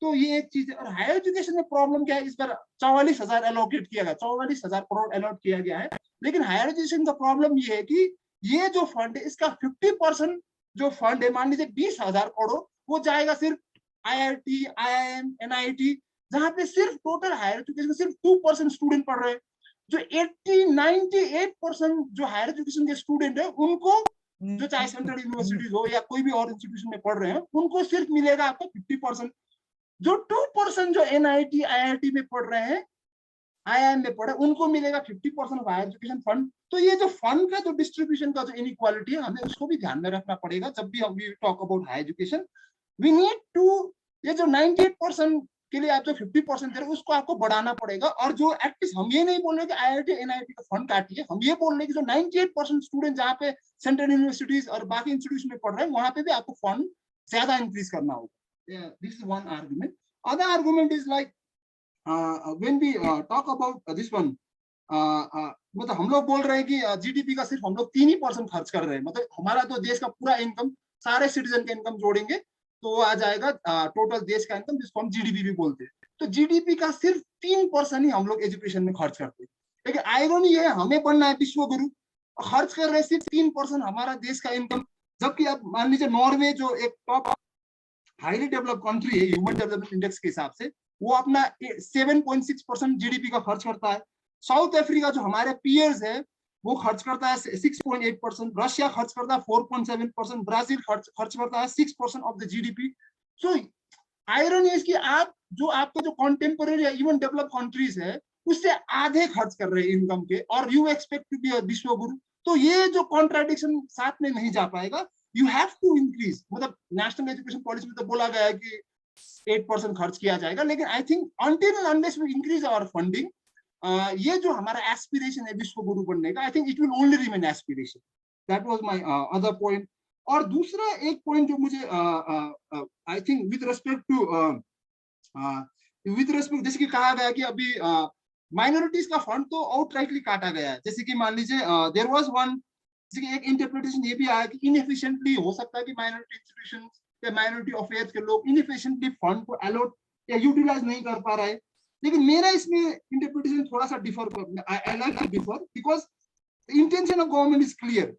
तो ये एक चीज है। और हायर एजुकेशन में प्रॉब्लम क्या है, इस पर 44,000 एलोकेट किया गया, 44,000 करोड़ अलॉट किया गया है। लेकिन हायर एजुकेशन का प्रॉब्लम ये है कि ये जो फंड है इसका 50% जो फंड है, मान लीजिए 20,000 करोड़, वो जाएगा सिर्फ IIT, IIM, NIT, जहां पे सिर्फ टोटल हायर एजुकेशन में सिर्फ 2% स्टूडेंट पढ़ रहे हैं। जो 98% जो हायर एजुकेशन के स्टूडेंट है उनको, जो चाहे सेंट्रल यूनिवर्सिटीज हो या कोई भी और इंस्टीट्यूशन में पढ़ रहे हैं, उनको सिर्फ मिलेगा आपको 50%। जो 2% जो NIT, IIT में पढ़ रहे हैं, IIM में पढ़े, उनको मिलेगा 50% ऑफ हायर एजुकेशन फंड। तो ये जो फंड का जो डिस्ट्रीब्यूशन का जो इनइक्वालिटी है, हमें उसको भी ध्यान में रखना पड़ेगा जब भी हम talk about higher education. We need to, ये जो 98% के लिए आप जो 50% दे रहे हैं उसको आपको बढ़ाना पड़ेगा। और जो एटलीस्ट हम ये नहीं बोल रहे कि IIT, NIT का फंड काटिए, हम ये बोल रहे हैं कि जो 98% स्टूडेंट जहाँ पे सेंट्रल यूनिवर्सिटीज और बाकी इंस्टीट्यूशन में पढ़ रहे हैं वहां पे भी आपको फंड ज्यादा इंक्रीज करना होगा। This is one argument. Other argument is like when we talk about this one, मतलब हम लोग बोल रहे हैं कि GDP का सिर्फ हम लोग 3% खर्च कर रहे हैं, मतलब हमारा तो देश का पूरा इनकम, सारे सिटीजन का इनकम जोड़ेंगे तो वो आ जाएगा टोटल देश का इनकम, जिसको हम GDP भी बोलते हैं। तो GDP का सिर्फ 3% ही हम लोग एजुकेशन में खर्च करते हैं। लेकिन आयरनी ये है, हमें बनना है विश्व गुरु, खर्च कर रहे हैं सिर्फ 3% हमारा देश का इनकम। जबकि आप मान लीजिए नॉर्वे जो एक टॉप हाईली डेवलप कंट्री है ह्यूमन डेवलपमेंट इंडेक्स के हिसाब से, वो अपना 7.6% GDP का खर्च करता है। साउथ अफ्रीका जो हमारे पीयर्स है वो खर्च करता है 6.8%, रशिया खर्च करता है 4.7%, ब्राजील खर्च करता है 6% of the GDP। So irony है कि आप जो आपका जो कॉन्टेम्पोरेरी इवन डेवलप कंट्रीज है उससे आधे खर्च कर रहे हैं इनकम के, और you expect to be a विश्व गुरु। तो ये जो कॉन्ट्राडिक्शन साथ में नहीं जा पाएगा। यू हैव टू इंक्रीज, मतलब नेशनल एजुकेशन पॉलिसी में तो बोला गया है कि 8% खर्च किया जाएगा, लेकिन I think until unless we increase our funding, ये जो हमारा एस्पिरेशन है विश्व गुरु बनने का, I think it will only remain aspiration. That was my other point. और दूसरा एक पॉइंट जो मुझे आई थिंक विद रिस्पेक्ट जैसे कि कहा गया कि अभी माइनॉरिटीज का फंड तो आउटराइटली काटा गया है। जैसे कि मान लीजिए देयर वाज वन, जैसे कि एक इंटरप्रिटेशन ये भी आया कि इनएफिशिएंटली हो सकता है कि माइनॉरिटी इंस्टीट्यूशन या माइनॉरिटी अफेयर्स के लोग इनएफिशिएंटली फंड को अलॉट या यूटिलाइज नहीं कर पा रहे हैं। लेकिन मेरा इसमें इंटरप्रिटेशन थोड़ा सा differ, I like to differ because intention of government is clear.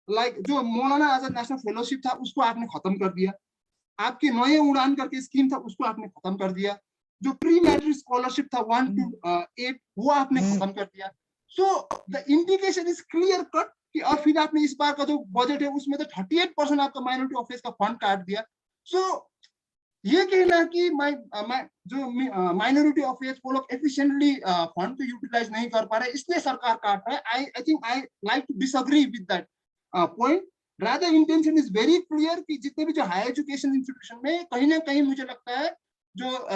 Like जो मौलाना आजाद नेशनल फेलोशिप था उसको आपने खत्म कर दिया, आपके नए उड़ान करके स्कीम था उसको आपने खत्म कर दिया, जो प्री मैट्रिक स्कॉलरशिप था 1 to 8 वो आपने खत्म कर दिया। So the indication is clear cut कि और फिर आपने इस बार का जो बजट है उसमें तो 38% आपका माइनॉरिटी ऑफिस का फंड काट दिया। सो ये कहना कि जो माइनॉरिटी ऑफिस वो लोग एफिशिएंटली फंड को यूटिलाइज नहीं कर पा रहे इसलिए सरकार काट रहा है, I think I like to disagree with that point. Rather intention is very clear कि जितने भी जो हायर एजुकेशन इंस्टीट्यूशन में कहीं ना कहीं मुझे लगता है जो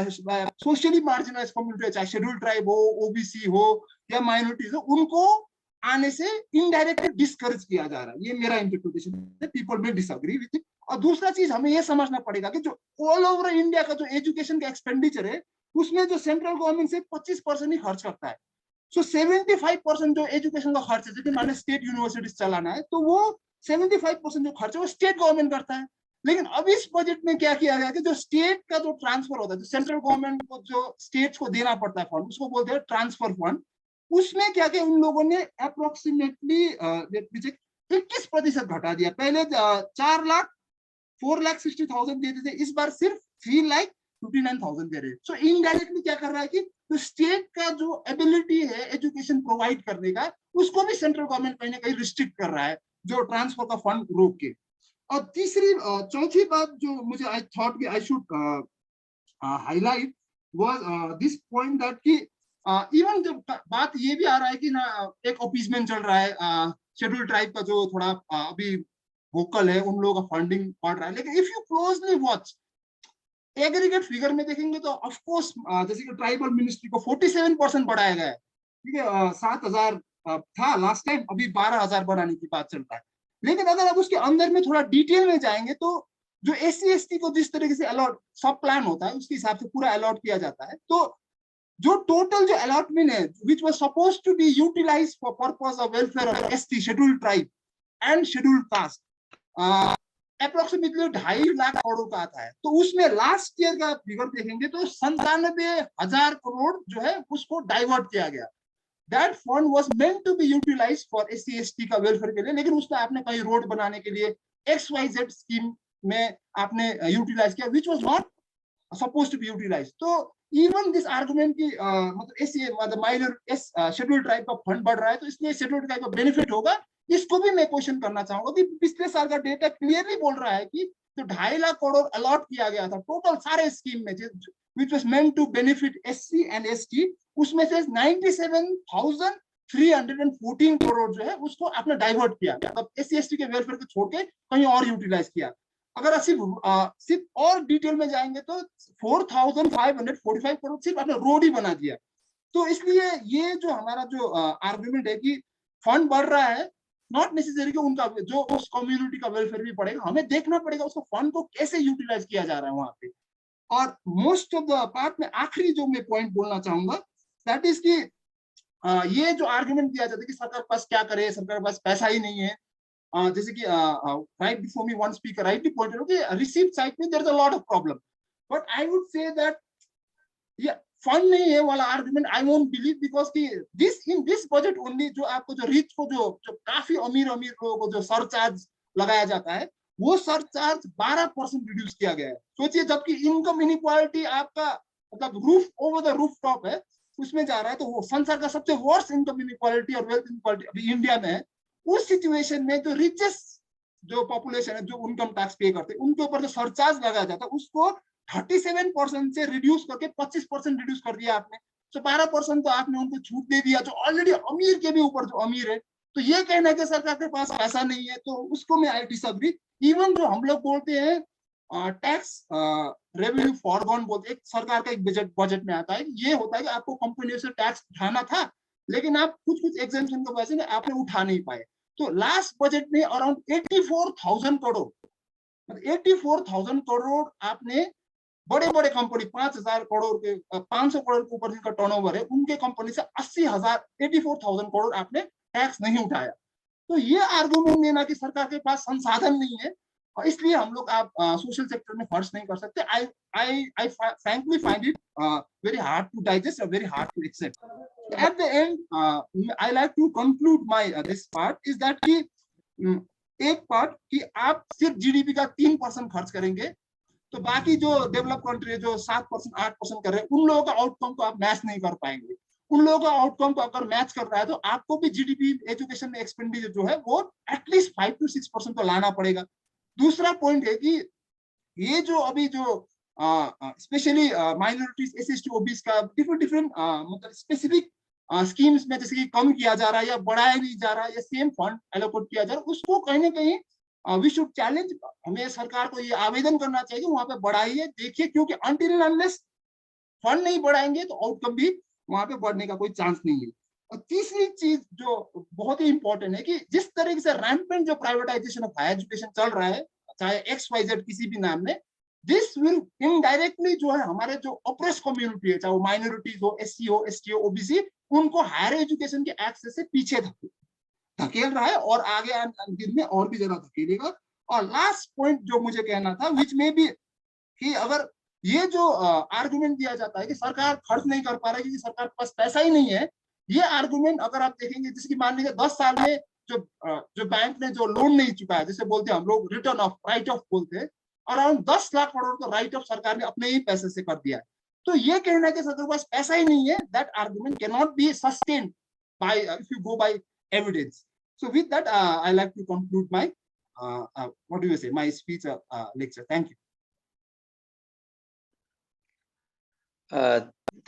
सोशली मार्जिनलाइज कम्युनिटी है, चाहे शेड्यूल ट्राइब हो, ओबीसी हो या माइनॉरिटीज हो, उनको आने से इनडायरेक्टली डिस्करेज किया जा रहा है। ये मेरा इंटरप्रिटेशन है, पीपल में डिसएग्री विद इट। और दूसरा चीज हमें ये समझना पड़ेगा कि जो ऑल ओवर इंडिया का जो एजुकेशन का एक्सपेंडिचर है उसमें जो सेंट्रल गवर्नमेंट से 25% ही खर्च करता है। सो 75% जो एजुकेशन का खर्च है, जैसे मान स्टेट यूनिवर्सिटीज चलाना है तो वो 75% जो खर्च है वो स्टेट गवर्नमेंट करता है। लेकिन अब इस बजट में क्या किया गया कि जो स्टेट का जो ट्रांसफर होता है, जो सेंट्रल गवर्नमेंट को जो स्टेट्स को देना पड़ता है फंड, उसको बोलते हैं ट्रांसफर फंड। उसमें क्या किया उन लोगों ने अप्रोक्सीमेटली 21% घटा दिया। पहले 4,60,000 देते थे, इस बार सिर्फ 3,59,000 दे रहे हैं। सो इनडायरेक्टली क्या कर रहा है कि तो स्टेट का जो एबिलिटी है एजुकेशन प्रोवाइड करने का उसको भी सेंट्रल गवर्नमेंट कहीं ना कहीं रिस्ट्रिक्ट कर रहा है जो ट्रांसफर का फंड रोक के। और चौथी बात जो मुझे आई थॉट कि I should highlight was this point that कि इवन जब बात ये भी आ रहा है कि ना एक अपीजमेंट चल रहा है शेड्यूल ट्राइब का जो थोड़ा अभी वोकल है, उन लोगों का फंडिंग बढ़ रहा है। लेकिन if you closely watch aggregate figure में देखेंगे तो ऑफ कोर्स जैसे कि ट्राइबल मिनिस्ट्री को 47% बढ़ाया गया है, ठीक है। 7,000 था लास्ट टाइम, अभी 12,000 बढ़ाने की बात चल रहा है। लेकिन अगर आप उसके अंदर में थोड़ा डिटेल में जाएंगे तो जो SC/ST को जिस तरीके से अलॉट सब प्लान होता है उसके हिसाब से पूरा अलॉट किया जाता है। तो जो टोटल जो अलॉटमेंट है which was supposed to be utilised for purpose of welfare of ST scheduled tribe and scheduled caste approximately 2.5 lakh crore का आता है। तो उसमें लास्ट ईयर का फिगर देखेंगे तो 97,000 करोड़ जो है उसको डाइवर्ट किया गया। That fund was meant to be utilised for SC/ST का वेलफेयर के लिए, लेकिन उसमें आपने कहीं रोड बनाने के लिए XYZ स्कीम में आपने यूटिलाइज किया which was not supposed to be utilised. तो इवन दिस आर्गुमेंट की मतलब SC मतलब माइनर शेड्यूल्ड ट्राइब का फंड बढ़ रहा है तो इसलिए शेड्यूल्ड ट्राइब का बेनिफिट होगा, इसको भी मैं क्वेश्चन करना चाहूंगा कि पिछले साल का डेटा क्लियरली बोल रहा है कि तो 2.5 लाख करोड़ अलॉट किया गया था टोटल सारे स्कीम में which was meant to benefit SC and ST, उसमें से 97,314 करोड़ जो है उसको आपने डाइवर्ट किया, मतलब SC/ST के वेलफेयर को छोड़ के कहीं और यूटिलाइज किया। अगर सिर्फ और डिटेल में जाएंगे तो 4,545 करोड़ सिर्फ आपने रोड ही बना दिया। तो इसलिए ये जो हमारा जो आर्गुमेंट है कि फंड बढ़ रहा है, नॉट नेसेसरी कि उनका जो उस कम्युनिटी का वेलफेयर भी बढ़ेगा, हमें देखना पड़ेगा उसको फंड को कैसे यूटिलाइज किया जा रहा है वहां पे। और मोस्ट ऑफ द पार्ट में आखिरी जो मैं पॉइंट बोलना चाहूंगा दैट इज कि ये जो आर्गुमेंट दिया जाता है कि सरकार पास क्या करे, सरकार पास पैसा ही नहीं है। जैसे कि right before me one speaker rightly pointed out कि रिसीप्ट साइड में there is a lot of problem, but I would say that ये फंड नहीं है वाला argument I won't believe, because कि इन दिस बजट ओनली जो आपको जो रिच को जो काफी अमीर लोगों को जो सरचार्ज लगाया जाता है वो सरचार्ज 12% रिड्यूस किया गया है। सोचिए, जबकि इनकम इनइक्वालिटी आपका मतलब roof over the roof top है उसमें जा रहा है, तो वो संसार का सबसे वर्स्ट इनकम इनइक्वालिटी और वेल्थ इनइक्वालिटी अभी इंडिया में है। उस सिचुएशन में जो रिचेस्ट जो पॉपुलेशन है जो इनकम टैक्स पे करते हैं उनके ऊपर जो सरचार्ज लगाया जाता है उसको 37% से रिड्यूस करके 25% रिड्यूस कर दिया आपने। तो 12% तो आपने उनको छूट दे दिया जो ऑलरेडी अमीर के भी ऊपर जो अमीर है। तो ये कहना है कि सरकार के पास पैसा नहीं है तो उसको मैं आई डिसएग्री। इवन जो हम लोग बोलते हैं टैक्स रेवेन्यू फॉरगॉन बोलते, एक सरकार का एक बजट में आता है, ये होता है कि आपको कंपनियों से टैक्स उठाना था लेकिन आप कुछ एग्जेम्पशन की वजह से आपने उठा नहीं पाए। तो लास्ट बजट में अराउंड 84,000 करोड़, 84,000 करोड़ आपने बड़े कंपनी 5,000 करोड़ के 500 करोड़ के ऊपर जिनका टर्नओवर है उनके कंपनी से 84,000 करोड़ आपने टैक्स नहीं उठाया। तो ये आर्गुमेंट देना कि सरकार के पास संसाधन नहीं है और इसलिए हम लोग आप सोशल सेक्टर में खर्च नहीं कर सकते, I frankly find it very hard to digest or very hard to accept. At the end, I like to conclude my this part is that कि एक पार्ट कि आप सिर्फ GDP का 3% खर्च करेंगे तो बाकी जो डेवलप कंट्री जो 7% 8% कर रहे हैं उन लोगों का आउटकम को आप मैच नहीं कर पाएंगे। उन लोगों का आउटकम को अगर मैच कर रहा है तो आपको भी जीडीपी एजुकेशन में एक्सपेंडिचर जो है वो एटलीस्ट 5 to 6% तो लाना पड़ेगा। दूसरा पॉइंट है कि ये जो अभी जो स्पेशली माइनॉरिटीज एसएसटी ओबीसी का डिफरेंट मतलब स्पेसिफिक स्कीम्स में जैसे कि कम किया जा रहा है या बढ़ाया नहीं जा रहा है या सेम फंड एलोकेट किया जा रहा है, उसको कहीं ना कहीं वी शुड चैलेंज। हमें सरकार को ये आवेदन करना चाहिए वहां पे बढ़ाइए, देखिए, क्योंकि अनटिल अनलेस फंड नहीं बढ़ाएंगे तो आउटकम भी वहां पे बढ़ने का कोई चांस नहीं है। और तीसरी चीज जो बहुत ही इंपॉर्टेंट है कि जिस तरीके से रैम्पेंट जो प्राइवेटाइजेशन ऑफ हायर एजुकेशन चल रहा है, चाहे XYZ किसी भी नाम में, दिस विल इनडायरेक्टली जो है हमारे जो ऑप्रेस कम्युनिटी है, चाहे वो माइनॉरिटीज हो, SC हो, ST हो, OBC, उनको हायर एजुकेशन के एक्सेस से पीछे धकेल रहा है और आगे दिन में और भी ज्यादा धकेलेगा। और लास्ट पॉइंट जो मुझे कहना था, विच में भी कि अगर ये जो आर्गुमेंट दिया जाता है कि सरकार खर्च नहीं कर पा रही क्योंकि सरकार के पास पैसा ही नहीं है, ये आर्गुमेंट अगर आप देखेंगे, जिसकी मान लीजिए 10 साल में जो बैंक ने जो लोन नहीं चुकाया, जिसे बोलते हैं हम लोग रिटर्न ऑफ, राइट ऑफ बोलते हैं, अराउंड 10 लाख करोड़ का राइट ऑफ सरकार ने अपने ही पैसे से कर दिया है। तो ये कहना है कि सरकार के पास पैसा ही नहीं है, that argument can not be sustained by if you go by evidence. So with that, I like to conclude my what do you say, my speech lecture. Thank you.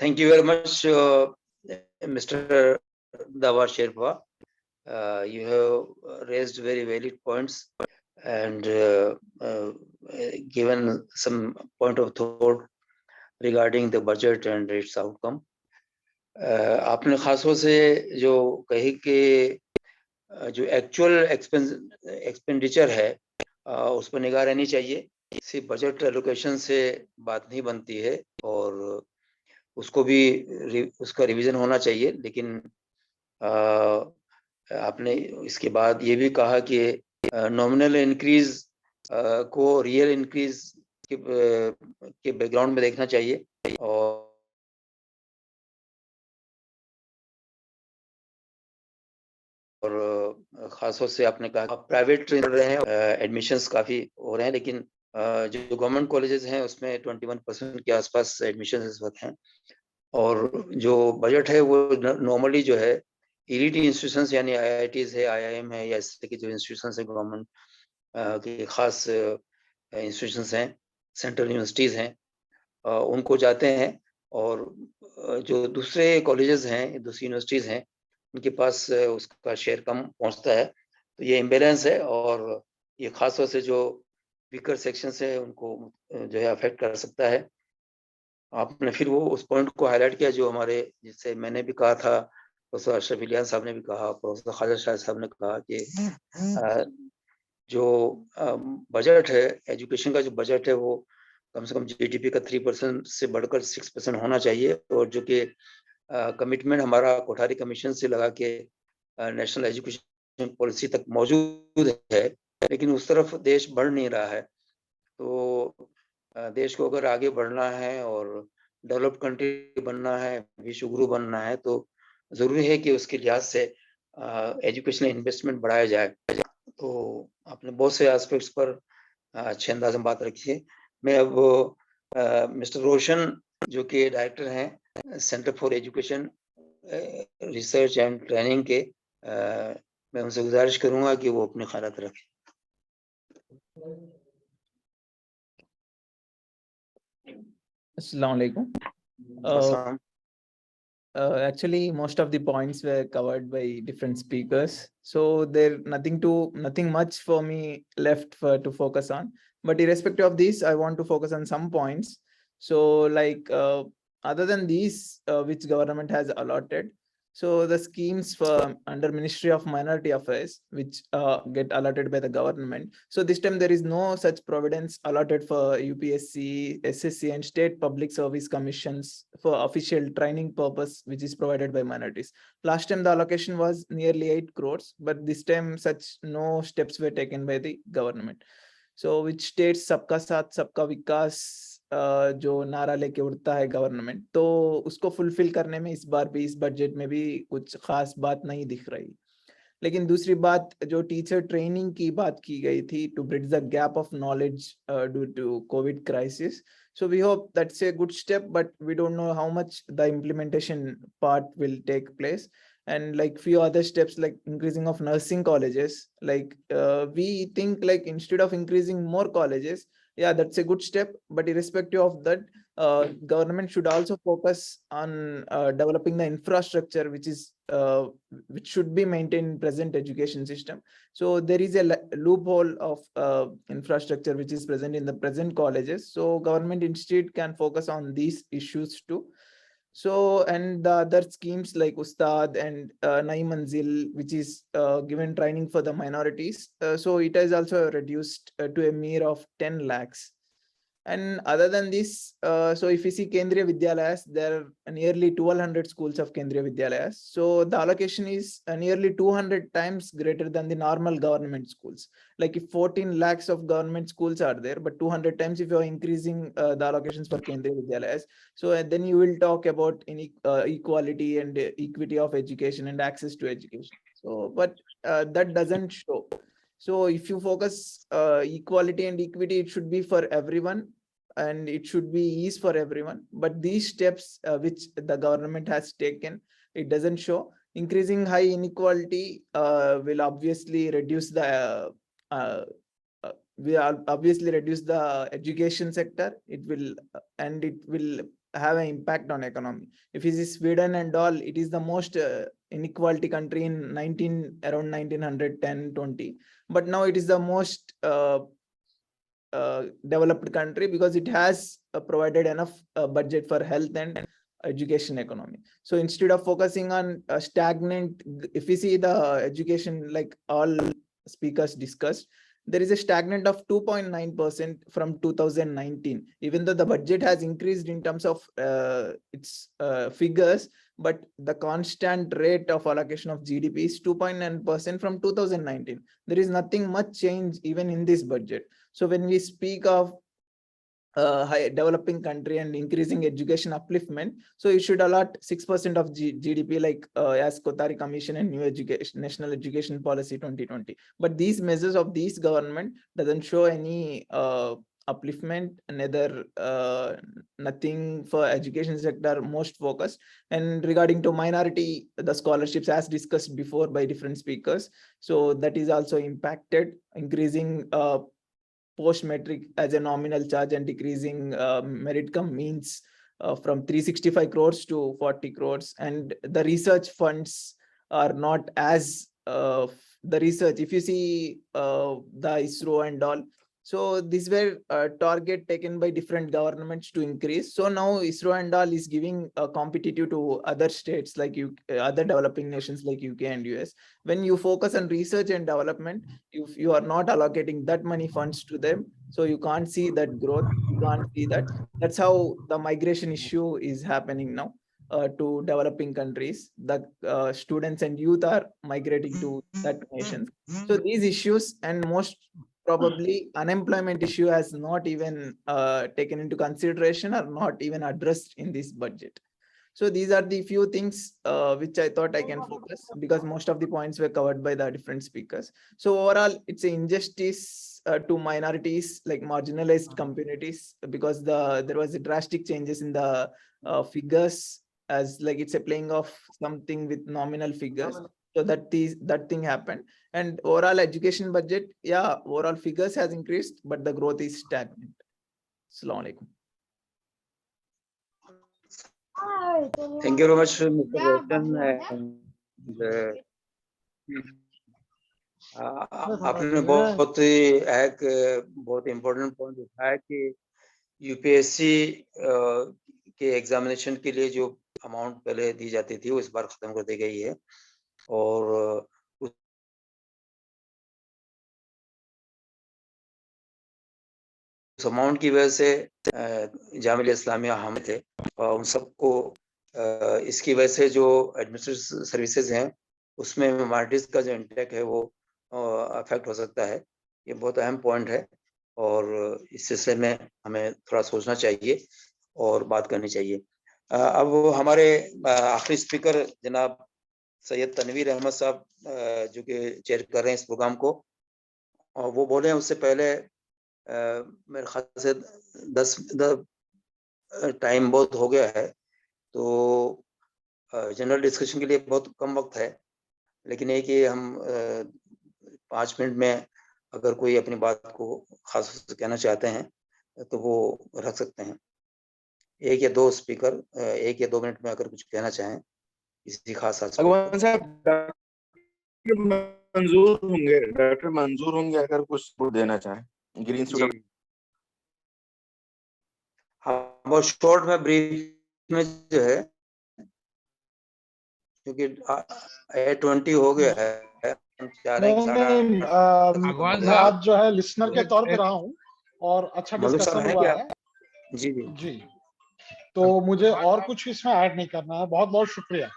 Thank you very much, Mr. Dawa Sherpa. You have raised very valid points and given some point of thought regarding the budget and its outcome. आपने खासतौर से जो कही कि जो actual expenditure है उस पर निगाह रहनी चाहिए, सिर्फ बजट एलोकेशन से बात नहीं बनती है और उसको भी उसका रिवीजन होना चाहिए। लेकिन आपने इसके बाद ये भी कहा कि नॉमिनल इंक्रीज को रियल इंक्रीज के बैकग्राउंड में देखना चाहिए और खासतौर से आपने कहा प्राइवेट ट्रेन रहे हैं, एडमिशंस काफी हो रहे हैं, लेकिन जो गवर्नमेंट कॉलेजेस हैं उसमें 21% के आसपास एडमिशन इस वक्त हैं। और जो बजट है वो नॉर्मली जो है एलिट इंस्टीट्यूशंस यानी IITs है, IIM है या इस तरह के जो इंस्टीट्यूशंस है गवर्नमेंट के खास इंस्टीट्यूशंस हैं, सेंट्रल यूनिवर्सिटीज हैं, उनको जाते हैं। और जो दूसरे कॉलेजेस हैं, दूसरी यूनिवर्सिटीज हैं, उनके पास उसका शेयर कम पहुंचता है। तो ये इम्बेलेंस है और ये खासतौर से जो वीकर सेक्शन है उनको जो है अफेक्ट कर सकता है। आपने फिर वो उस पॉइंट को हाईलाइट किया जो हमारे, जिससे मैंने भी कहा था, प्रोफेसर अशरफ इलियास साहब ने भी कहा, प्रोफेसर ख्वाजा शाह साहब ने कहा कि जो बजट है, एजुकेशन का जो बजट है वो कम से कम GDP का 3% से बढ़कर 6% होना चाहिए। और जो कि कमिटमेंट हमारा कोठारी कमीशन से लगा के नेशनल एजुकेशन पॉलिसी तक मौजूद है, लेकिन उस तरफ देश बढ़ नहीं रहा है। तो देश को अगर आगे बढ़ना है और डेवलप्ड कंट्री बनना है, विश्व गुरु बनना है, तो जरूरी है कि उसके लिहाज से एजुकेशनल इन्वेस्टमेंट बढ़ाया जाए। तो आपने बहुत से एस्पेक्ट्स पर अच्छे अंदाज में बात रखी है। मैं अब मिस्टर रोशन जो कि डायरेक्टर हैं centre for education research and training के, मैं उनसे गुजारिश करूंगा कि वो अपने ख्यालात रखें। Assalamu alaikum. Actually, most of the points were covered by different speakers, so there nothing much for me left to focus on. But irrespective of this, I want to focus on some points. So, like other than these, which government has allotted, so the schemes for under Ministry of Minority Affairs, which get allotted by the government. So this time there is no such providence allotted for UPSC, SSC, and state public service commissions for official training purpose, which is provided by minorities. Last time the allocation was nearly 8 crores, but this time such no steps were taken by the government. So which states सबका साथ सबका विकास जो नारा लेके उड़ता है government, तो उसको फुलफिल करने में इस बार भी इस बजट में भी कुछ खास बात नहीं दिख रही। लेकिन दूसरी बात, जो टीचर ट्रेनिंग की बात की गई थी to bridge the gap of knowledge due to Covid crisis, So we hope that's a good step, but we don't know how much the implementation part will take place. And like few other steps like increasing of nursing colleges, like we think like instead of increasing more colleges, yeah, that's a good step, but irrespective of that, government should also focus on developing the infrastructure which should be maintained in present education system. So there is a loophole of infrastructure which is present in the present colleges, so government instead can focus on these issues too. So, and the other schemes like Ustad and Naeem Manzil, which is given training for the minorities. So it has also reduced to a mere of 10 lakhs. And other than this, so if you see Kendriya Vidyalayas, there are nearly 1200 schools of Kendriya Vidyalayas. So the allocation is nearly 200 times greater than the normal government schools. Like if 14 lakhs of government schools are there, but 200 times if you're increasing the allocations for Kendriya Vidyalayas, so then you will talk about equality and equity of education and access to education. So, but that doesn't show. So if you focus equality and equity, it should be for everyone and it should be ease for everyone. But these steps which the government has taken, it doesn't show. Increasing high inequality will obviously reduce the education sector. It will and it will have an impact on economy. If you see Sweden and all, it is the most inequality country in around 1910-20, but now it is the most developed country because it has provided enough budget for health and education economy. So instead of focusing on stagnant, if we see the education, like all speakers discussed, there is a stagnant of 2.9% from 2019, even though the budget has increased in terms of its figures, but the constant rate of allocation of GDP is 2.9% from 2019. There is nothing much change even in this budget. So when we speak of high developing country and increasing education upliftment, so you should allot 6% of GDP, like as Kothari Commission and New Education National Education Policy 2020. But these measures of this government doesn't show any upliftment, neither nothing for education sector most focused. And regarding to minority, the scholarships as discussed before by different speakers, so that is also impacted, increasing post metric as a nominal charge and decreasing merit cum means from 365 crores to 40 crores. And the research funds are not as the research, if you see the ISRO and all, so these were target taken by different governments to increase. So now ISRO and all is giving competitive to other states like other developing nations like UK and US. When you focus on research and development, if you are not allocating that many funds to them, so you can't see that growth, you can't see that. That's how the migration issue is happening now to developing countries. The students and youth are migrating to that nations. So these issues, and most probably unemployment issue, has not even taken into consideration or not even addressed in this budget. So these are the few things which I thought I can focus, because most of the points were covered by the different speakers. So overall, it's an injustice to minorities, like marginalized communities, because there was a drastic changes in the figures, as like it's a playing of something with nominal figures. So that thing happened. And overall education budget, yeah, overall figures has increased, but the growth is stagnant. Assalamu alaikum. Thank you very much, Mr. Roshan. And, आपने बहुत important point उठाया कि UPSC के examination के लिए जो amount पहले दी जाती थी वो इस बार खत्म कर दी गई है, और उस अमाउंट की वजह से जामिया इस्लामिया हम थे, और उन सबको इसकी वजह से जो एडमिनिस्ट्रेटिव सर्विसेज हैं उसमें माइनॉरिटीज का जो इंटेक है वो अफेक्ट हो सकता है। ये बहुत अहम पॉइंट है और इस सिलसिले में हमें थोड़ा सोचना चाहिए और बात करनी चाहिए। अब हमारे आखिरी स्पीकर जनाब सैयद तनवीर अहमद साहब जो कि चेयर कर रहे हैं इस प्रोग्राम को, और वो बोले हैं उससे पहले मेरे ख्याल से टाइम बहुत हो गया है, तो जनरल डिस्कशन के लिए बहुत कम वक्त है, लेकिन ये कि हम 5 मिनट में अगर कोई अपनी बात को खास से कहना चाहते हैं तो वो रख सकते हैं। 1 या 2 स्पीकर 1 या 2 मिनट में अगर कुछ कहना चाहें किसी खास आस्पेक्ट भगवान को। साहब डॉक्टर मंजूर होंगे अगर कुछ देना चाहें ग्रीन जी हाँ, बहुत शॉर्ट में ब्रीफ में जो है, क्योंकि 8:20 हो गया है, हम चाह रहे हैं कि नहीं, भगवान मैं साहब, आज जो है लिसनर के तौर पे एक- रहा हूँ और अच्छा मधु साहब डिस्कशन हैं हुआ क्या? है। जी जी जी, तो मुझे और कुछ इसमें ऐड नहीं करना है। बहुत बहुत शुक्रिया।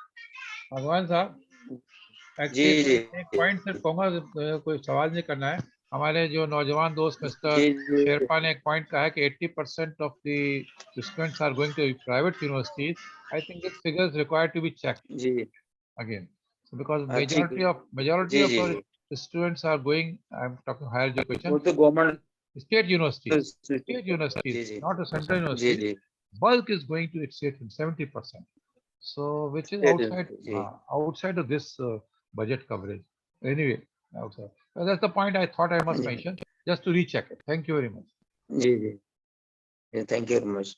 भगवान साहब, जी एक्चुअली जी एक पॉइंट सिर्फ कहूँगा, कोई सवाल नहीं करना है। हमारे जो नौजवान दोस्त मिस्टर जी जी शेरपा ने एक पॉइंट कहा है कि 80% of the students are going to private universities. I think this figure is required to be checked जी again. So because ठीक है। majority ji of ji our ji students are going, I'm talking higher education, वो तो government state universities, जी जी not the central जी universities. जी Bulk is going to its state, 70%. So which is outside जी outside of this budget coverage. Anyway, outside. So that's the point I thought I must जी mention, just to recheck it. Thank you very much. जी जी thank you very much.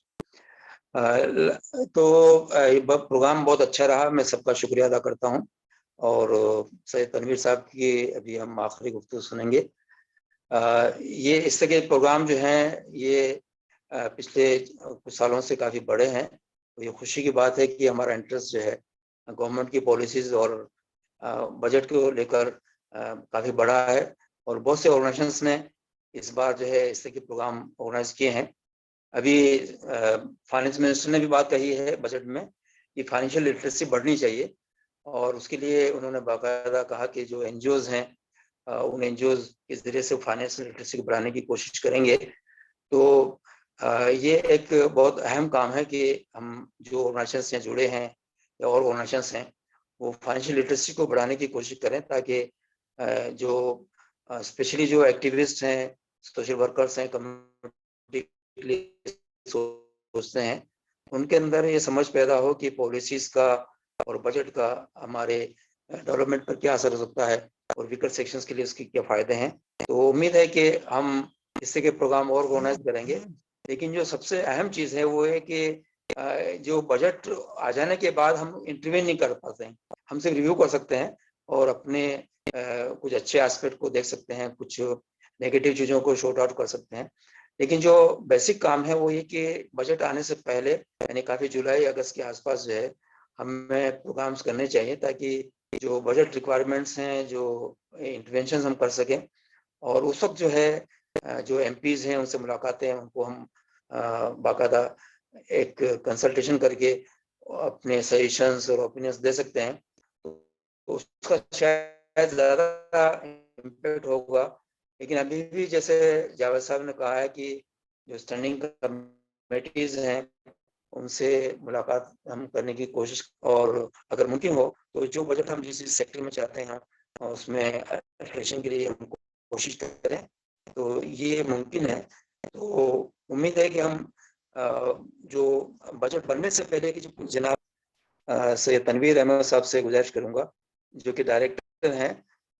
तो ये programme बहुत अच्छा रहा, मैं सबका शुक्रिया अदा करता हूँ। और सैयद तनवीर साहब की अभी हम आखिरी गुफ्तगू सुनेंगे। ये इस तरह के प्रोग्राम जो हैं ये पिछले कुछ सालों से काफ़ी बड़े हैं, तो ये खुशी की बात है कि हमारा इंटरेस्ट जो है गवर्नमेंट की पॉलिसीज़ और बजट को लेकर काफ़ी बड़ा है, और बहुत से ऑर्गेनाइजेशंस ने इस बार जो है इस तरह के प्रोग्राम ऑर्गेनाइज किए हैं। अभी फाइनेंस मिनिस्टर ने भी बात कही है बजट में कि फाइनेंशियल लिटरेसी बढ़नी चाहिए, और उसके लिए उन्होंने बाकायदा कहा कि जो एनजीओज हैं उन एनजीओज के जरिए से फाइनेंशियल लिटरेसी को बढ़ाने की कोशिश करेंगे। तो ये एक बहुत अहम काम है कि हम जो ऑर्गेनाइजेशन से जुड़े हैं या और ऑर्गेनाइजेशन हैं वो फाइनेंशियल लिटरेसी को बढ़ाने की कोशिश करें, ताकि जो स्पेशली जो एक्टिविस्ट हैं, सोशल वर्कर्स हैं, कम्युनिटी के लिए सोचते हैं, उनके अंदर ये समझ पैदा हो कि पॉलिसीज का और बजट का हमारे डेवलपमेंट पर क्या असर हो सकता है और वीकर सेक्शंस के लिए उसके क्या फायदे हैं। तो उम्मीद है कि हम इससे के प्रोग्राम और ऑर्गेनाइज करेंगे। लेकिन जो सबसे अहम चीज़ है वो है कि जो बजट आ जाने के बाद हम इंटरवेन नहीं कर पाते हैं, हम सिर्फ रिव्यू कर सकते हैं और अपने कुछ अच्छे एस्पेक्ट को देख सकते हैं, कुछ नेगेटिव चीज़ों को शॉर्ट आउट कर सकते हैं। लेकिन जो बेसिक काम है वो ये कि बजट आने से पहले यानी काफ़ी जुलाई अगस्त के आसपास जो है हमें प्रोग्राम्स करने चाहिए, ताकि जो बजट रिक्वायरमेंट्स हैं, जो इंटरवेंशन हम कर सकें, और उस वक्त जो है जो एमपीज हैं उनसे मुलाकातें हैं, उनको हम बाकायदा एक कंसल्टेशन करके अपने सजेशंस और ओपिनियंस दे सकते हैं। तो उसका शायद ज़्यादा इम्पैक्ट होगा। लेकिन अभी भी जैसे जावेद साहब ने कहा है कि जो स्टैंडिंग कमेटीज हैं उनसे मुलाकात हम करने की कोशिश, और अगर मुमकिन हो तो जो बजट हम जिस सेक्टर में चाहते हैं उसमें एलोकेशन के लिए हम कोशिश करें, तो ये मुमकिन है। तो उम्मीद है कि हम जो बजट बनने से पहले की जो जनाब सैयद तनवीर अहमद साहब से गुजारिश करूंगा, जो कि डायरेक्टर हैं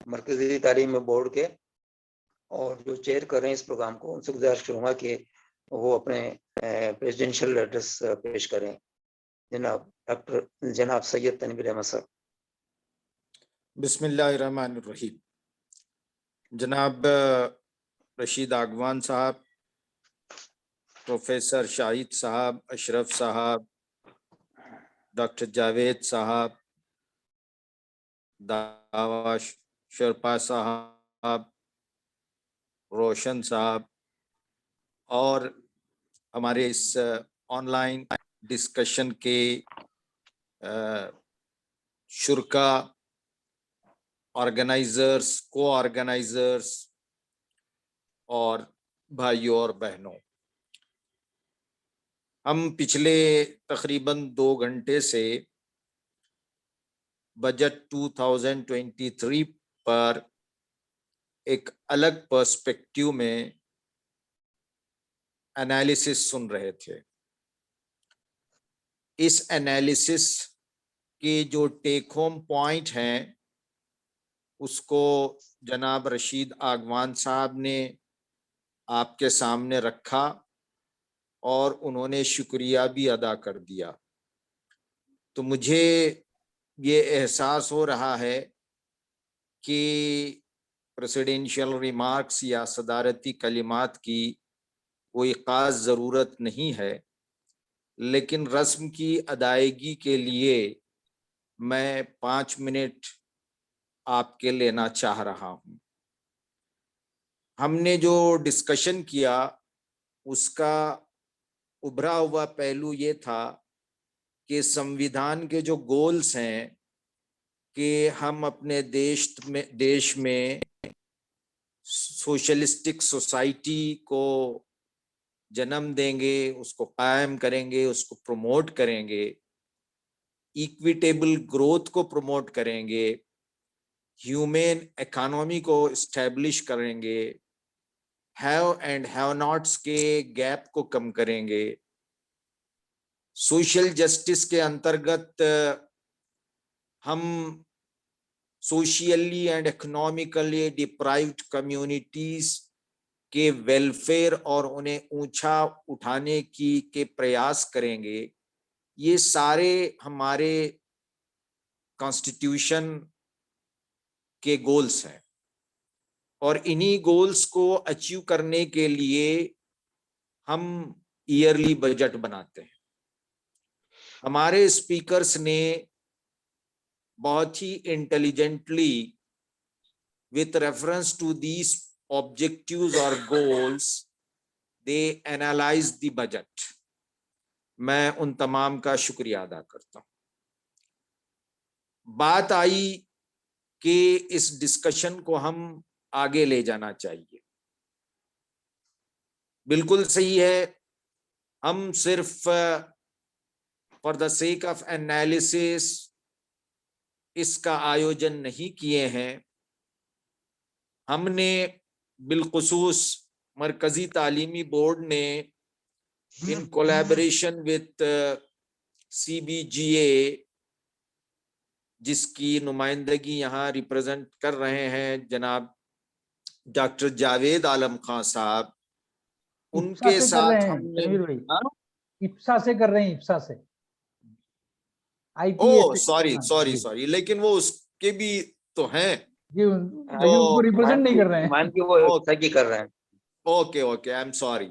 मरकजी तालीम बोर्ड के और जो चेयर कर रहे हैं इस प्रोग्राम को, उनसे गुजारिश करूंगा कि वो अपने प्रेसिडेंशियल एड्रेस पेश करें। जनाब सैयद तनवीर अहमद साहब। बिस्मिल्लाहिर्रहमानिर्रहीम। जनाब रशीद आगवान साहब, प्रोफेसर शाहिद साहब, अशरफ साहब, डॉक्टर जावेद साहब, दावा शेरपा साहब, रोशन साहब, और हमारे इस ऑनलाइन डिस्कशन के शुरका, ऑर्गेनाइजर्स, को ऑर्गेनाइजर्स और भाइयों और बहनों, हम पिछले तकरीबन 2 घंटे से बजट 2023 पर एक अलग पर्सपेक्टिव में एनालिसिस सुन रहे थे। इस एनालिसिस के जो टेक होम पॉइंट हैं उसको जनाब रशीद आगवान साहब ने आपके सामने रखा और उन्होंने शुक्रिया भी अदा कर दिया। तो मुझे ये एहसास हो रहा है कि प्रेसिडेंशियल रिमार्क्स या सदारती कलिमात की कोई ख़ास ज़रूरत नहीं है, लेकिन रस्म की अदायगी के लिए मैं 5 मिनट आपके लेना चाह रहा हूँ। हमने जो डिस्कशन किया उसका उभरा हुआ पहलू ये था कि संविधान के जो गोल्स हैं कि हम अपने देश में सोशलिस्टिक सोसाइटी को जन्म देंगे, उसको कायम करेंगे, उसको प्रमोट करेंगे, इक्विटेबल ग्रोथ को प्रमोट करेंगे, ह्यूमन इकोनॉमी को इस्टेब्लिश करेंगे, हैव एंड हैव नॉट्स के गैप को कम करेंगे, सोशल जस्टिस के अंतर्गत हम socially and economically deprived communities के वेलफेयर और उन्हें ऊंचा उठाने के प्रयास करेंगे। ये सारे हमारे कॉन्स्टिट्यूशन के गोल्स हैं और इन्हीं गोल्स को अचीव करने के लिए हम ईयरली बजट बनाते हैं। हमारे स्पीकर्स ने बहुत ही intelligently with reference to these objectives or goals they analyze the budget। मैं उन तमाम का शुक्रिया अदा करता हूं। बात आई कि इस डिस्कशन को हम आगे ले जाना चाहिए। बिल्कुल सही है, हम सिर्फ for the sake of analysis इसका आयोजन नहीं किए हैं। हमने बिलखुसूस मरकजी तालीमी बोर्ड ने इन कोलैबोरेशन विथ CBGA जिसकी नुमाइंदगी यहाँ रिप्रेजेंट कर रहे हैं जनाब डॉक्टर जावेद आलम खान साहब, उनके साथ हमने इप्सा से कर रहे हैं, इप्सा से ओ सॉरी लेकिन वो उसके भी तो हैं जी, उनको रिप्रेजेंट नहीं कर रहे हैं, मान के वो की कर रहे हैं। Okay I am sorry.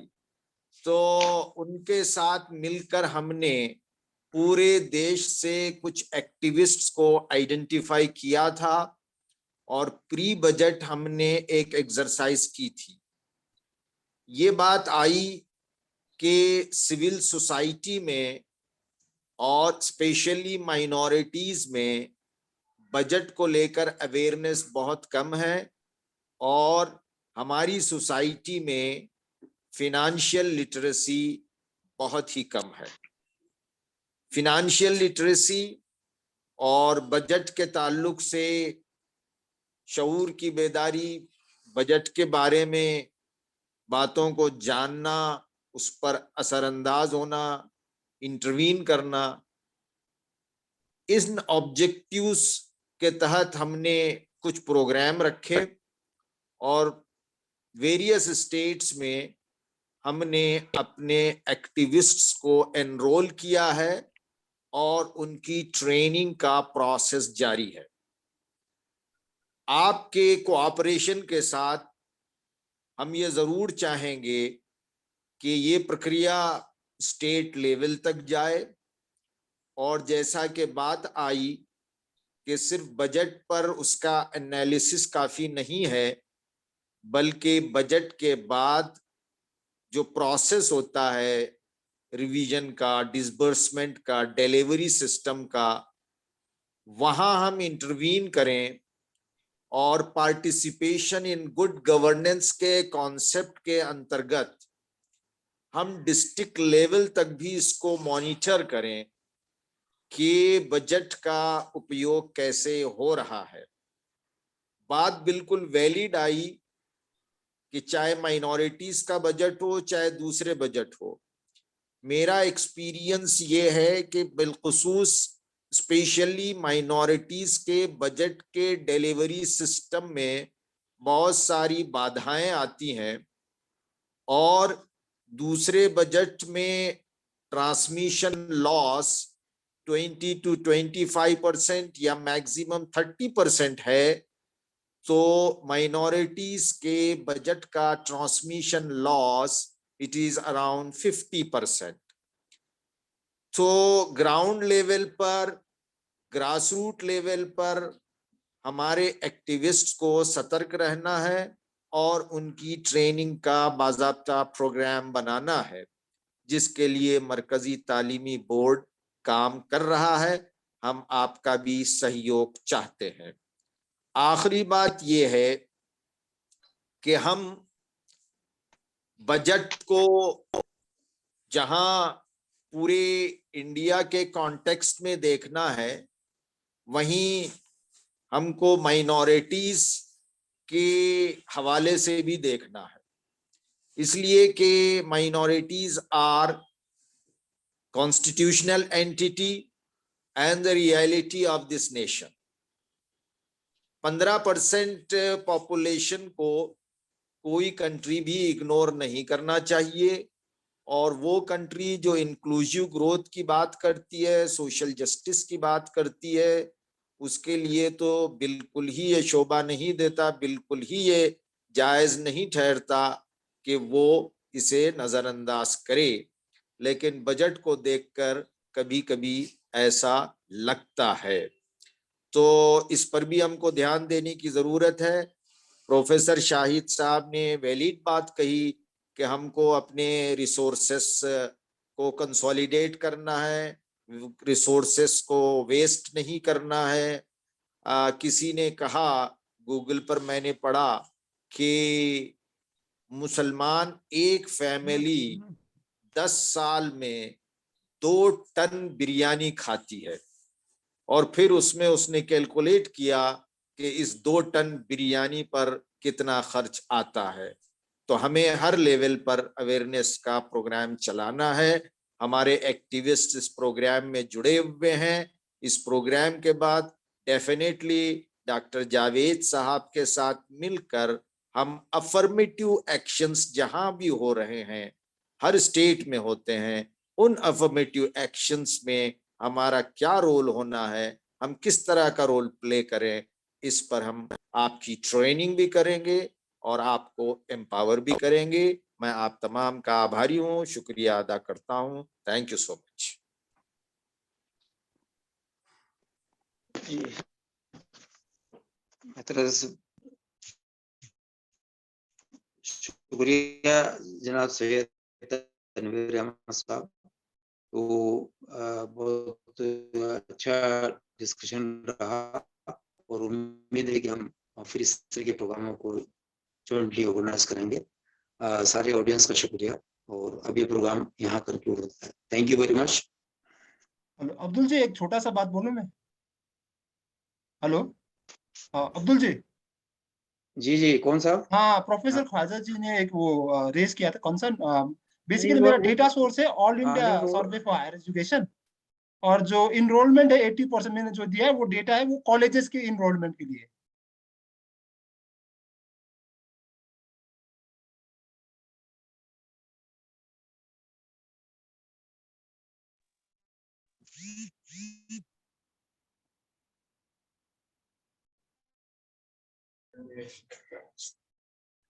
तो उनके साथ मिलकर हमने पूरे देश से कुछ एक्टिविस्ट्स को आइडेंटिफाई किया था और प्री बजट हमने एक एक्सरसाइज की थी। ये बात आई कि सिविल सोसाइटी में और स्पेशली माइनॉरिटीज में बजट को लेकर अवेयरनेस बहुत कम है और हमारी सोसाइटी में फिनेंशियल लिटरेसी बहुत ही कम है। फिनेंशियल लिटरेसी और बजट के ताल्लुक से शऊर की बेदारी, बजट के बारे में बातों को जानना, उस पर असरअंदाज होना, इंटरवीन करना, इन ऑब्जेक्टिव्स के तहत हमने कुछ प्रोग्राम रखे और वेरियस स्टेट्स में हमने अपने एक्टिविस्ट्स को एनरोल किया है और उनकी ट्रेनिंग का प्रोसेस जारी है। आपके कोऑपरेशन के साथ हम ये जरूर चाहेंगे कि ये प्रक्रिया स्टेट लेवल तक जाए और जैसा कि बात आई कि सिर्फ बजट पर उसका एनालिसिस काफी नहीं है, बल्कि बजट के बाद जो प्रोसेस होता है रिवीजन का, डिसबर्समेंट का, डिलीवरी सिस्टम का, वहां हम इंटरवीन करें और पार्टिसिपेशन इन गुड गवर्नेंस के कॉन्सेप्ट के अंतर्गत हम डिस्ट्रिक्ट लेवल तक भी इसको मॉनिटर करें कि बजट का उपयोग कैसे हो रहा है। बात बिल्कुल वैलिड आई कि चाहे माइनॉरिटीज का बजट हो चाहे दूसरे बजट हो, मेरा एक्सपीरियंस ये है कि बिलखुसूस स्पेशली माइनॉरिटीज के बजट के डिलीवरी सिस्टम में बहुत सारी बाधाएं आती हैं और दूसरे बजट में ट्रांसमिशन लॉस 20 to 25% या मैक्सिमम 30% है, तो माइनॉरिटीज के बजट का transmission loss it is around 50%। तो ग्राउंड लेवल पर, ग्रास रूट लेवल पर हमारे एक्टिविस्ट्स को सतर्क रहना है और उनकी ट्रेनिंग का बाज़ाब्ता प्रोग्राम बनाना है, जिसके लिए मरकजी तालीमी बोर्ड काम कर रहा है। हम आपका भी सहयोग चाहते हैं। आखिरी बात यह है कि हम बजट को जहां पूरे इंडिया के कॉन्टेक्स्ट में देखना है, वहीं हमको माइनॉरिटीज के हवाले से भी देखना है, इसलिए कि minorities are constitutional entity and the reality of this nation. 15% population को कोई कंट्री भी इग्नोर नहीं करना चाहिए, और वो कंट्री जो इंक्लूसिव ग्रोथ की बात करती है, सोशल जस्टिस की बात करती है, उसके लिए तो बिल्कुल ही ये शोभा नहीं देता, बिल्कुल ही ये जायज नहीं ठहरता कि वो इसे नजरअंदाज करे। लेकिन बजट को देखकर कभी कभी ऐसा लगता है, तो इस पर भी हमको ध्यान देने की जरूरत है। प्रोफेसर शाहिद साहब ने वैलिड बात कही कि हमको अपने रिसोर्सेस को कंसोलिडेट करना है, रिसोर्सेस को वेस्ट नहीं करना है। किसी ने कहा, गूगल पर मैंने पढ़ा कि मुसलमान एक फैमिली 10 साल में 2 टन बिरयानी खाती है, और फिर उसमें उसने कैलकुलेट किया कि इस 2 टन बिरयानी पर कितना खर्च आता है। तो हमें हर लेवल पर अवेयरनेस का प्रोग्राम चलाना है। हमारे एक्टिविस्ट इस प्रोग्राम में जुड़े हुए हैं। इस प्रोग्राम के बाद डेफिनेटली डॉक्टर जावेद साहब के साथ मिलकर हम अफर्मेटिव एक्शंस जहां भी हो रहे हैं, हर स्टेट में होते हैं, उन अफर्मेटिव एक्शंस में हमारा क्या रोल होना है, हम किस तरह का रोल प्ले करें, इस पर हम आपकी ट्रेनिंग भी करेंगे और आपको एम्पावर भी करेंगे। मैं आप तमाम का आभारी हूँ, शुक्रिया अदा करता हूँ। Thank you so much. शुक्रिया जनाब सैयद तनवीर अहमद साहब। तो बहुत अच्छा डिस्कशन रहा और उम्मीद है कि हम फिर इस तरह के प्रोग्रामों को जॉइंटली ऑर्गेनाइज करेंगे। सारे ऑडियंस का शुक्रिया, और अभी प्रोग्राम यहाँ कंक्लूड होता है। Thank you very much. Abdul ji, एक छोटा सा बात बोलूं मैं? हेलो अब्दुल जी। जी कौन सा? हाँ, प्रोफेसर ख्वाजा जी ने एक वो रेज किया था कंसर्न। बेसिकली मेरा डेटा सोर्स है all India survey for higher education, और जो इनरोलमेंट है 80% मैंने जो दिया है वो डेटा है वो कॉलेजेस के इनरोलमेंट के लिए।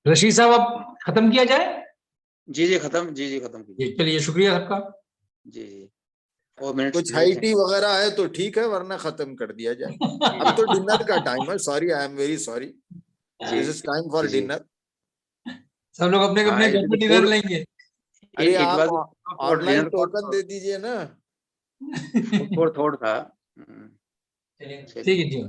रशीद साहब, अब खत्म किया जाए? जी खत्म, जी खत्म कीजिए। चलिए, शुक्रिया सबका। जी और कुछ हाई टी वगैरह है तो ठीक है, वरना खत्म कर दिया जाए। अब तो डिनर का टाइम है। Sorry, I am very sorry, this is time for dinner. सब लोग अपने अपने घर पे डिनर लेंगे। अरे आप ऑनलाइन टोकन दे दीजिए ना। थोड़ा था। ठीक है जी।